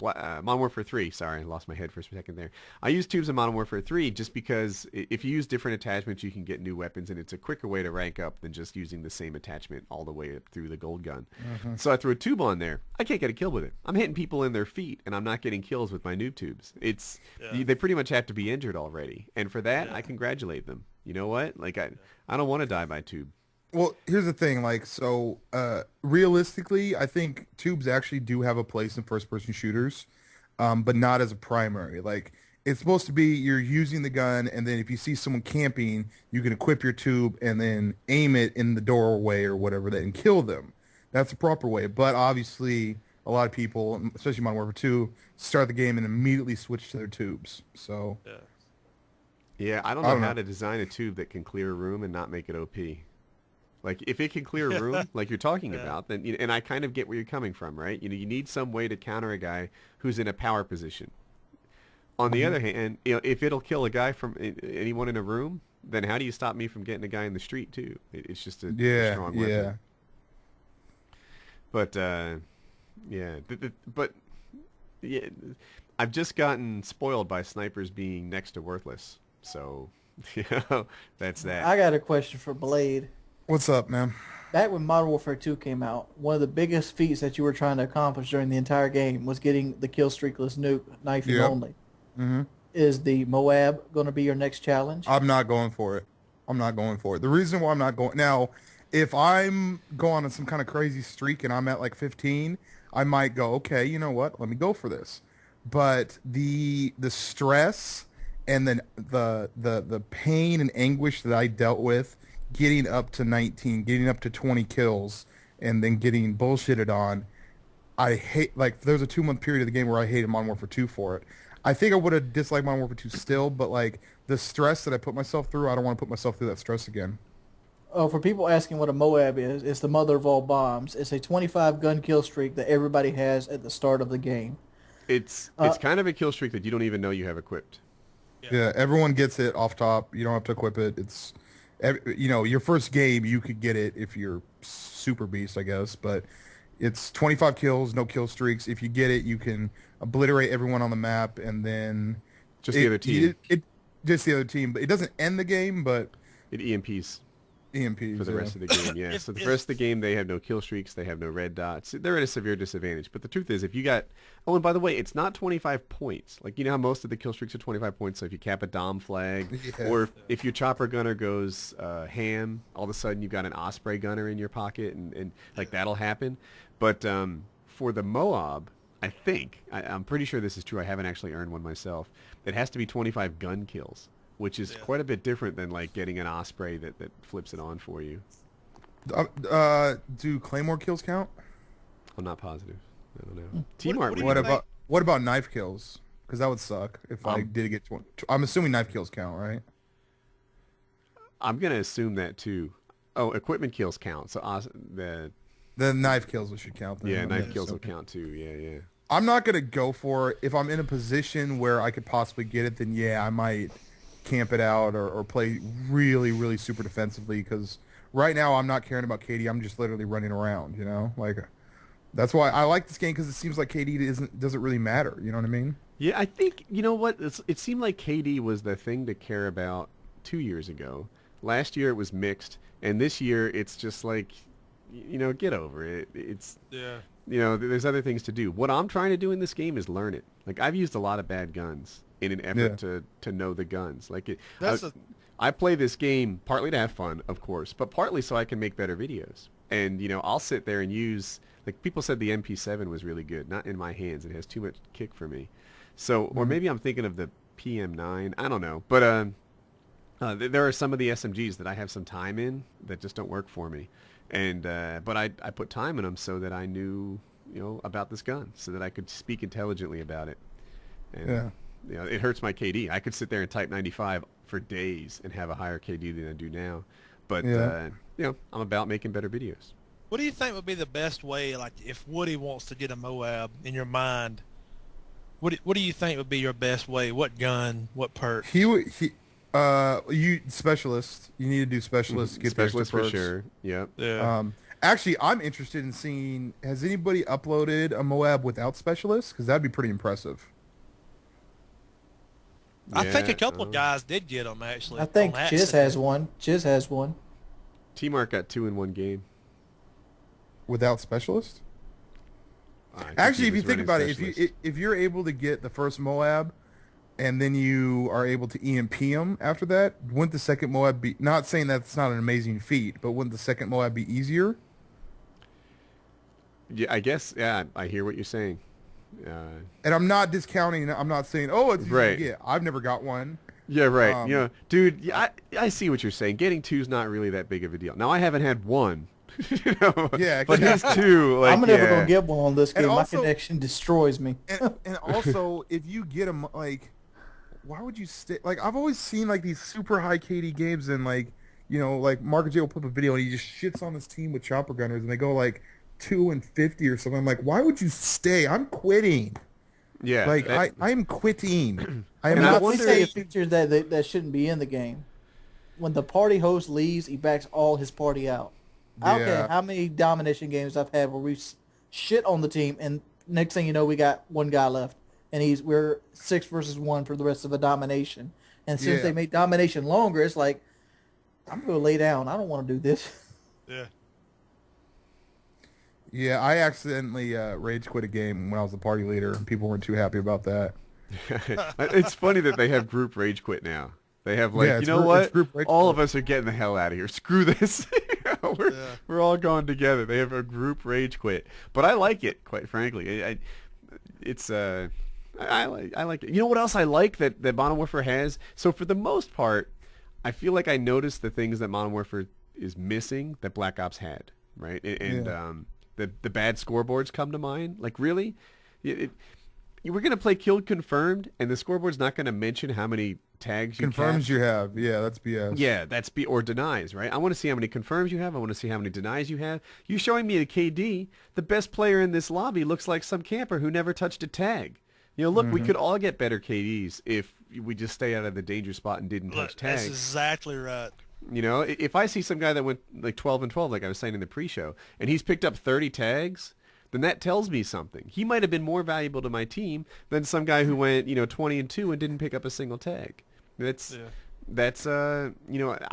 Modern Warfare 3. Sorry, I lost my head for a second there. I use tubes in Modern Warfare 3 just because if you use different attachments, you can get new weapons, and it's a quicker way to rank up than just using the same attachment all the way up through the gold gun. So I threw a tube on there. I can't get a kill with it. I'm hitting people in their feet, and I'm not getting kills with my noob tubes. They pretty much have to be injured already, and for that, I congratulate them. You know what? Like I don't want to die by tube. Well, here's the thing, realistically, I think tubes actually do have a place in first-person shooters, but not as a primary. Like, it's supposed to be you're using the gun, and then if you see someone camping, you can equip your tube and then aim it in the doorway or whatever and kill them. That's the proper way. But obviously, a lot of people, especially Modern Warfare 2, start the game and immediately switch to their tubes. So, yeah, I don't know how to design a tube that can clear a room and not make it OP. Like, if it can clear a room, like you're talking about, then, and I kind of get where you're coming from, right? You need some way to counter a guy who's in a power position. On the other hand, if it'll kill a guy from anyone in a room, then how do you stop me from getting a guy in the street too? It's just a strong weapon. Yeah. But yeah, but yeah, I've just gotten spoiled by snipers being next to worthless. So, that's that. I got a question for Blade. What's up, man? Back when Modern Warfare 2 came out, one of the biggest feats that you were trying to accomplish during the entire game was getting the kill streakless nuke, knifing only. Mm-hmm. Is the Moab going to be your next challenge? I'm not going for it. The reason why I'm not going now, if I'm going on some kind of crazy streak and I'm at like 15, I might go, okay, you know what? Let me go for this. But the stress and then the pain and anguish that I dealt with getting up to 19, getting up to 20 kills, and then getting bullshitted on, I hate, like, there's a 2-month period of the game where I hated Modern Warfare 2 for it. I think I would have disliked Modern Warfare 2 still, but, like, the stress that I put myself through, I don't want to put myself through that stress again. Oh, for people asking what a Moab is, it's the mother of all bombs. It's a 25 gun kill streak that everybody has at the start of the game. It's kind of a kill streak that you don't even know you have equipped. Yeah, everyone gets it off top. You don't have to equip it. It's, your first game, you could get it if you're super beast, I guess, but it's 25 kills, no kill streaks. If you get it, you can obliterate everyone on the map, and then Just the other team. Just the other team, but it doesn't end the game, but It EMPs EMPs for the rest of the game. Yeah. So the rest of the game, they have no kill streaks, they have no red dots. They're at a severe disadvantage. But the truth is, if you got, and by the way, it's not 25 points. Like, you know how most of the kill streaks are 25 points. So if you cap a Dom flag, or if your chopper gunner goes ham, all of a sudden you've got an Osprey gunner in your pocket, and like that'll happen. But for the Moab, I think I'm pretty sure this is true. I haven't actually earned one myself. It has to be 25 gun kills, which is quite a bit different than like getting an Osprey that flips it on for you. Do Claymore kills count? I'm not positive. I don't know. T-Mart. What about knife kills? Because that would suck if I did get 20. I'm assuming knife kills count, right? I'm gonna assume that too. Oh, equipment kills count. So the knife kills should count. Then. Yeah, knife kills will count too. Yeah. I'm not gonna go for it if I'm in a position where I could possibly get it. Then yeah, I might camp it out or play really, really super defensively, because right now I'm not caring about KD. I'm just literally running around, like that's why I like this game, because it seems like KD doesn't really matter. You know what I mean? Yeah, I think, you know what, it seemed like KD was the thing to care about 2 years ago. Last year it was mixed, and this year it's just like, get over it. It's there's other things to do. What I'm trying to do in this game is learn it. Like, I've used a lot of bad guns in an effort to know the guns. Like, I play this game partly to have fun, of course, but partly so I can make better videos. And, I'll sit there and use, like, people said the MP7 was really good. Not in my hands. It has too much kick for me. So, or maybe I'm thinking of the PM9. I don't know. But there are some of the SMGs that I have some time in that just don't work for me. And but I put time in them so that I knew, about this gun, so that I could speak intelligently about it. And, it hurts my KD. I could sit there and type 95 for days and have a higher KD than I do now. But, I'm about making better videos. What do you think would be the best way, like, if Woody wants to get a Moab in your mind, what do you think would be your best way? What gun? What perk? You specialist. You need to do specialist. Get specialist for perks. sure. Yep. Yeah. Actually, I'm interested in seeing, has anybody uploaded a Moab without specialist? Because that'd be pretty impressive. I think a couple of guys did get them, actually. I think Chiz has one. T-Mark got 2 in one game. Without specialist? Actually, if you think about it, if you're able to get the first Moab, and then you are able to EMP them after that, wouldn't the second Moab be, not saying that's not an amazing feat, but wouldn't the second Moab be easier? Yeah, I guess, I hear what you're saying. And I'm not discounting, I'm not saying, it's easy to get. I've never got one. Yeah, right. Dude, I see what you're saying. Getting 2's not really that big of a deal. Now, I haven't had one. Yeah, but his 2, like, I'm never gonna get one on this game. Also, my connection destroys me. and also, if you get them, like, why would you stay? Like, I've always seen like these super high KD games, and like, like Mark J will put up a video and he just shits on his team with chopper gunners, and they go like 2 and 50 or something. I'm like, why would you stay? I'm quitting. Yeah. Like I'm quitting. I am And I not. wonder say a if- feature that shouldn't be in the game. When the party host leaves, he backs all his party out. I don't care Yeah. how many domination games I've had where we shit on the team, and next thing you know, we got one guy left, and we're 6 versus 1 for the rest of the domination. And since Yeah. they made domination longer, it's like, I'm going to lay down. I don't want to do this. Yeah. Yeah, I accidentally rage quit a game when I was the party leader, and people weren't too happy about that. It's funny that they have group rage quit now. They have like, Yeah, you it's know group- what? it's group rage All quit. of us are getting the hell out of here. Screw this. We're all going together. They have a group rage quit. But I like it, quite frankly. I like it. You know what else I like that Modern Warfare has? So for the most part, I feel like I noticed the things that Modern Warfare is missing that Black Ops had, right? And the bad scoreboards come to mind. Like, really? We're going to play killed confirmed, and the scoreboard's not going to mention how many tags you Confirms catch. you have. Yeah, that's BS. Yeah, that's or denies, right? I want to see how many confirms you have. I want to see how many denies you have. You're showing me a KD. The best player in this lobby looks like some camper who never touched a tag. You know, look, we could all get better KDs if we just stay out of the danger spot and didn't touch tags. That's exactly right. You know, if I see some guy that went like 12 and 12, like I was saying in the pre-show, and he's picked up 30 tags, then that tells me something. He might have been more valuable to my team than some guy who went, 20 and 2 and didn't pick up a single tag. That's I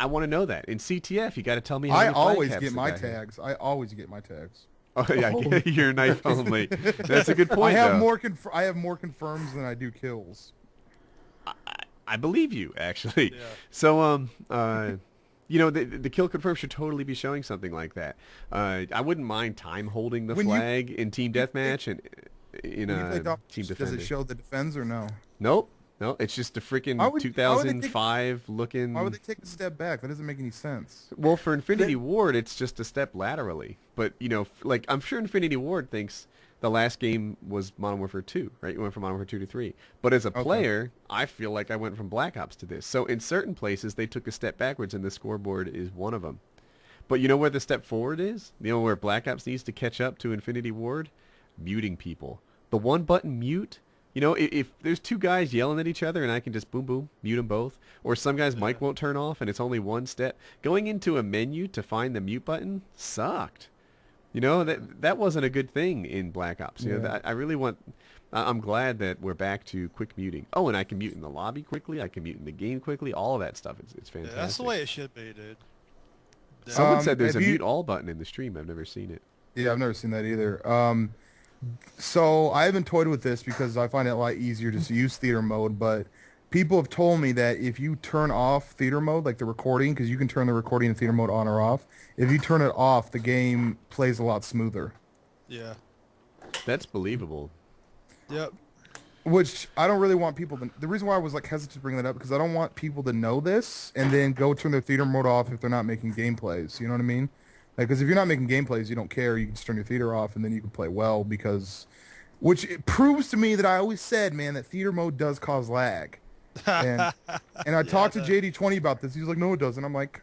want to know that. In CTF, you got to tell me how I many flag always caps get the my guy had. tags. I always get my tags. Oh yeah, you're knife only. That's a good point. I have though. I have more confirms than I do kills. I believe you actually. Yeah. So the kill confirm should totally be showing something like that. I wouldn't mind time holding the When you- flag in team deathmatch and in When you play team Domination, defender. does it show the defense or no? Nope. No, it's just a freaking Why would they take- 2005 looking. Why would they take a step back? That doesn't make any sense. Well, for Infinity Ward, it's just a step laterally. But, like, I'm sure Infinity Ward thinks the last game was Modern Warfare 2, right? You went from Modern Warfare 2 to 3. But as a player, I feel like I went from Black Ops to this. So in certain places, they took a step backwards, and the scoreboard is one of them. But you know where the step forward is? You know where Black Ops needs to catch up to Infinity Ward? Muting people. The one button mute... if there's two guys yelling at each other and I can just boom, boom, mute them both, or some guy's mic won't turn off and it's only one step, going into a menu to find the mute button sucked. That wasn't a good thing in Black Ops. I really I'm glad that we're back to quick muting. Oh, and I can mute in the lobby quickly. I can mute in the game quickly. All of that stuff. It's fantastic. Yeah, that's the way it should be, dude. Someone said there's a have you- mute all button in the stream. I've never seen it. Yeah, I've never seen that either. So I haven't toyed with this because I find it a lot easier to use theater mode, but people have told me that if you turn off theater mode, like the recording, because you can turn the recording in theater mode on or off, if you turn it off, the game plays a lot smoother. Yeah. That's believable. Yep. Which I don't really want people to... The reason why I was hesitant to bring that up, because I don't want people to know this and then go turn their theater mode off if they're not making gameplays. You know what I mean? Because if you're not making gameplays, you don't care. You can just turn your theater off, and then you can play well. Which it proves to me that I always said, man, that theater mode does cause lag. And I talked to JD20 about this. He was like, no, it doesn't. I'm like,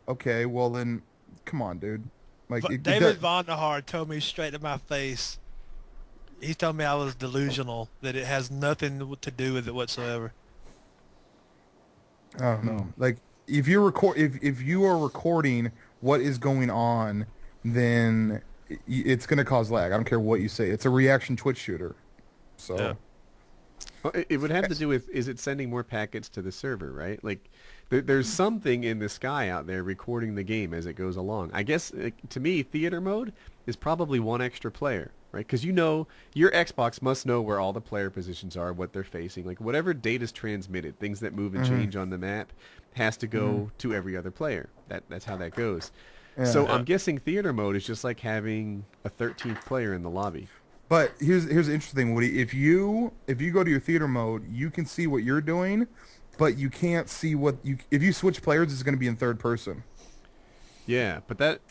okay, well then, come on, dude. Like David Vonderhaar told me straight to my face. He told me I was delusional, that it has nothing to do with it whatsoever. I don't know. Like if you are recording what is going on, then it's going to cause lag. I don't care what you say. It's a reaction Twitch shooter. So Yeah. Well, it would have to do with, is it sending more packets to the server, right? Like, there's something in the sky out there recording the game as it goes along. I guess, to me, theater mode is probably one extra player, right? Because your Xbox must know where all the player positions are, what they're facing. Like, whatever data's transmitted, things that move and change on the map, has to go to every other player. That's how that goes. Yeah. So I'm guessing theater mode is just like having a 13th player in the lobby. But here's the interesting thing, Woody. If you go to your theater mode, you can see what you're doing, but you can't see if you switch players, it's going to be in third person. Yeah, but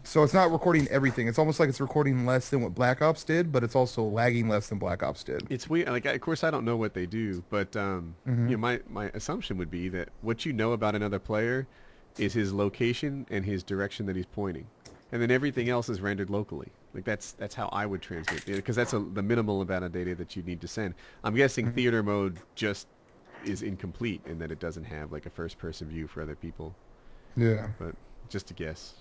So it's not recording everything. It's almost like it's recording less than what Black Ops did, but it's also lagging less than Black Ops did. it's weird. Like, of course, I don't know what they do, but my assumption would be that what you know about another player is his location and his direction that he's pointing, and then everything else is rendered locally. Like that's how I would transmit, because that's the minimal amount of data that you need to send. I'm guessing theater mode just is incomplete in that it doesn't have like a first-person view for other people. Yeah. But just a guess.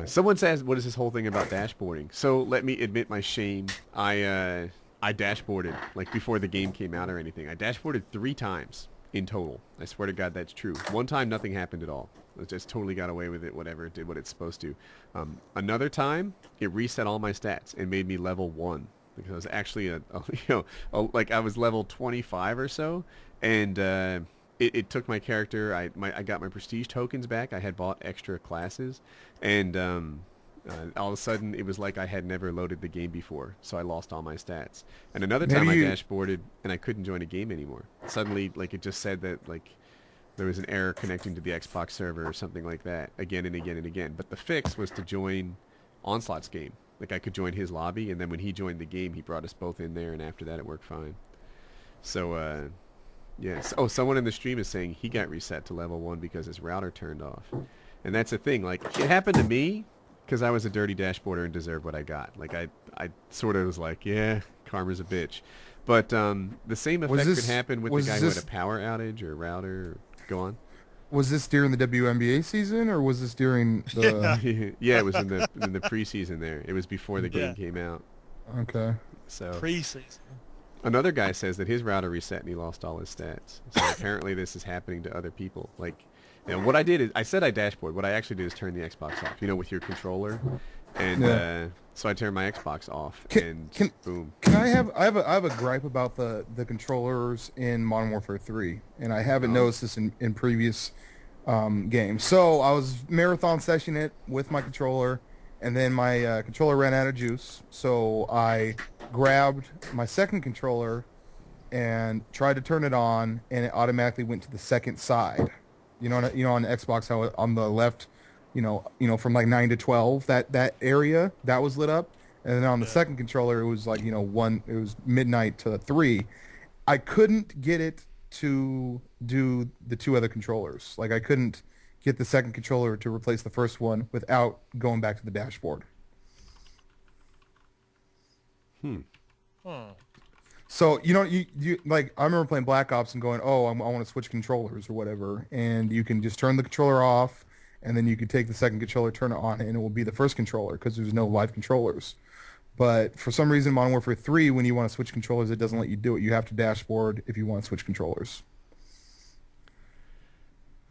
Someone says, what is this whole thing about dashboarding? So let me admit my shame. I dashboarded like before the game came out or anything. I dashboarded 3 times in total. I swear to God that's true. One time nothing happened at all. It just totally got away with it, whatever. It did what it's supposed to. Another time, it reset all my stats and made me level 1. Because I was actually like I was level 25 or so, and it took my character. I got my prestige tokens back. I had bought extra classes, and all of a sudden it was like I had never loaded the game before, so I lost all my stats. And another time I dashboarded and I couldn't join a game anymore. Suddenly, like it just said that like there was an error connecting to the Xbox server or something like that, again and again and again. But the fix was to join Onslaught's game. Like I could join his lobby, and then when he joined the game, he brought us both in there, and after that, it worked fine. So, yes. Oh, someone in the stream is saying he got reset to level 1 because his router turned off, and that's the thing. Like it happened to me because I was a dirty dashboarder and deserved what I got. Like I sort of was like, yeah, karma's a bitch. But the same effect could happen with the guy who had a power outage or router. Go on. Was this during the WNBA season, or was this during the... Yeah, it was in the preseason there. It was before the game came out. Okay. So Preseason. another guy says that his router reset and he lost all his stats. So apparently this is happening to other people. Like, what I did is, I said I dashboard. What I actually did is turn the Xbox off, with your controller. And so I turned my Xbox off, boom. I have a gripe about the controllers in Modern Warfare 3, and I haven't noticed this in previous games. So I was marathon sessioning it with my controller, and then my controller ran out of juice. So I grabbed my second controller and tried to turn it on, and it automatically went to the second side. On Xbox, how on the left, from like 9 to 12, that area that was lit up, and then on the second controller it was like it was midnight to 3. I couldn't get it to do the 2 other controllers. Like I couldn't get the second controller to replace the first one without going back to the dashboard. So you like, I remember playing Black Ops and going, I want to switch controllers or whatever, and you can just turn the controller off, and then you could take the second controller, turn it on, and it will be the first controller because there's no live controllers. But for some reason, Modern Warfare 3, when you want to switch controllers, it doesn't let you do it. You have to dashboard if you want to switch controllers.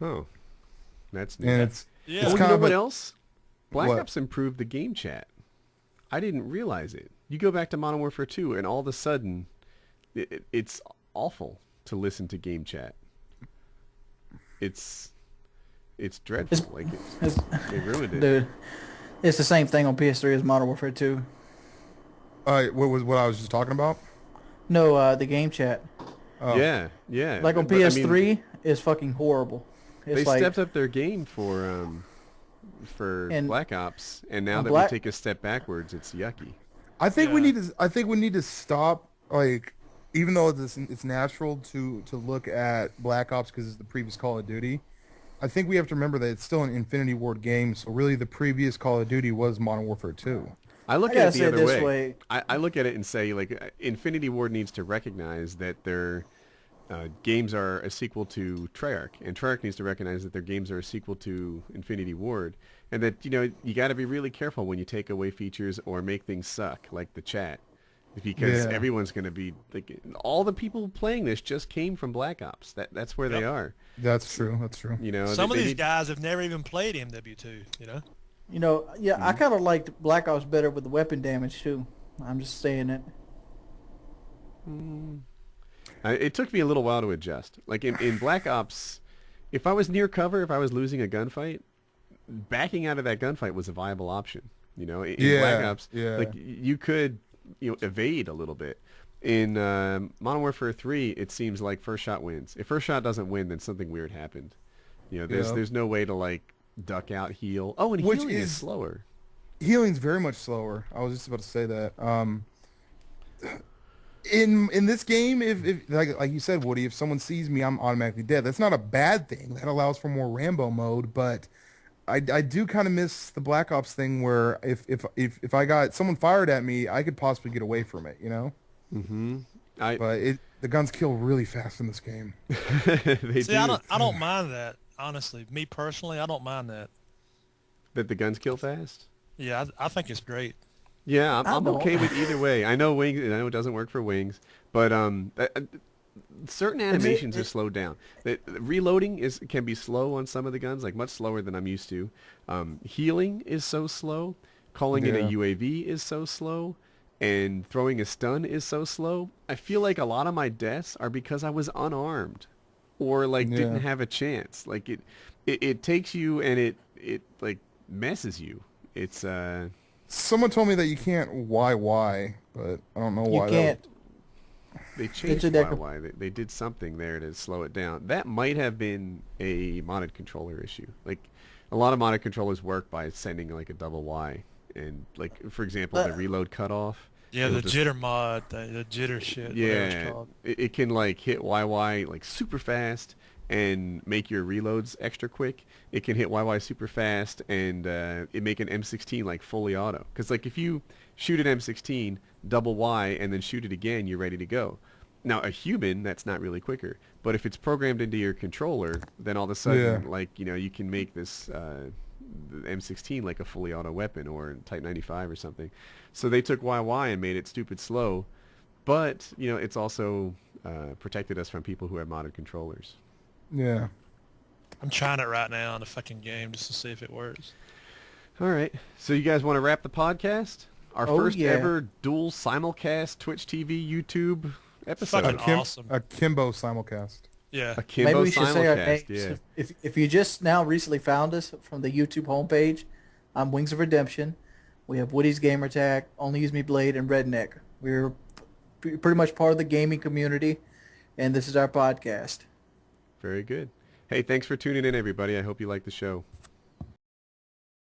Oh, that's neat. And it's you know what else? Black Ops improved the game chat. I didn't realize it. You go back to Modern Warfare 2, and all of a sudden, it's awful to listen to game chat. It's dreadful. They ruined it. Dude, it's the same thing on PS3 as Modern Warfare 2. What I was just talking about? No, the game chat. Oh. Yeah. Like on PS3, it's fucking horrible. It's they stepped up their game for Black Ops, and now that we take a step backwards, it's yucky. I think we need to stop, like, even though it's natural to look at Black Ops because it's the previous Call of Duty. I think we have to remember that it's still an Infinity Ward game, so really the previous Call of Duty was Modern Warfare 2. I look at it the other way. I look at it and say, like, Infinity Ward needs to recognize that their games are a sequel to Treyarch, and Treyarch needs to recognize that their games are a sequel to Infinity Ward, and that, you got to be really careful when you take away features or make things suck, like the chat. Because everyone's going to be like, all the people playing this just came from Black Ops. That's where they are. That's true. Some of these guys have never even played MW2. I kind of liked Black Ops better with the weapon damage too. I'm just saying it. It took me a little while to adjust. Like in Black Ops, if I was near cover, if I was losing a gunfight, backing out of that gunfight was a viable option. In Black Ops, like you could evade a little bit. In Modern Warfare 3, it seems like first shot wins. If first shot doesn't win, then something weird happened. There's no way to like duck out, heal. Oh, and healing is slower. Healing's very much slower. I was just about to say that. In this game, if like you said, Woody, if someone sees me, I'm automatically dead. That's not a bad thing. That allows for more Rambo mode, but I do kind of miss the Black Ops thing where if I got someone fired at me, I could possibly get away from it, you know? Mm-hmm. But the guns kill really fast in this game. They See, do. I don't mind that, honestly. Me personally, I don't mind that. That the guns kill fast? Yeah, I think it's great. Yeah, I I'm don't. okay with either way. I know Wings. I know it doesn't work for Wings, but certain animations are slowed down. Reloading can be slow on some of the guns, like much slower than I'm used to. Healing is so slow. Calling in a Yeah. UAV is so slow, and throwing a stun is so slow. I feel like a lot of my deaths are because I was unarmed, or like didn't Yeah. have a chance. Like it takes you and it like messes you. It's Someone told me that you can't YY, but I don't know You why. can't. They changed a deck of- YY. They did something there to slow it down. That might have been a modded controller issue. Like a lot of modded controllers work by sending like a double Y, and like for example the reload cutoff. Yeah, it'll the just- jitter mod, the jitter shit, whatever it's Yeah, called. it can like hit YY like super fast and make your reloads extra quick. It can hit YY super fast and it make an M16 like fully auto. Because like if you shoot an M16, double Y, and then shoot it again, you're ready to go. Now a human, that's not really quicker. But if it's programmed into your controller, then all of a sudden, Yeah. like, you know, you can make this the M16 like a fully auto weapon or Type 95 or something. So they took YY and made it stupid slow. But, you know, it's also protected us from people who have modded controllers. Yeah. I'm trying it right now in the fucking game just to see if it works. All right. So you guys want to wrap the podcast? Our Oh, first yeah. ever dual simulcast Twitch TV YouTube episode. Fucking awesome. A Kimbo simulcast. Yeah. A Kimbo Maybe we should say our simulcast, names. yeah. If you just now recently found us from the YouTube homepage, I'm Wings of Redemption. We have WoodysGamertag, OnlyUseMeBlade, and Redneck. We're pretty much part of the gaming community, and this is our podcast. Very good. Hey, thanks for tuning in, everybody. I hope you like the show.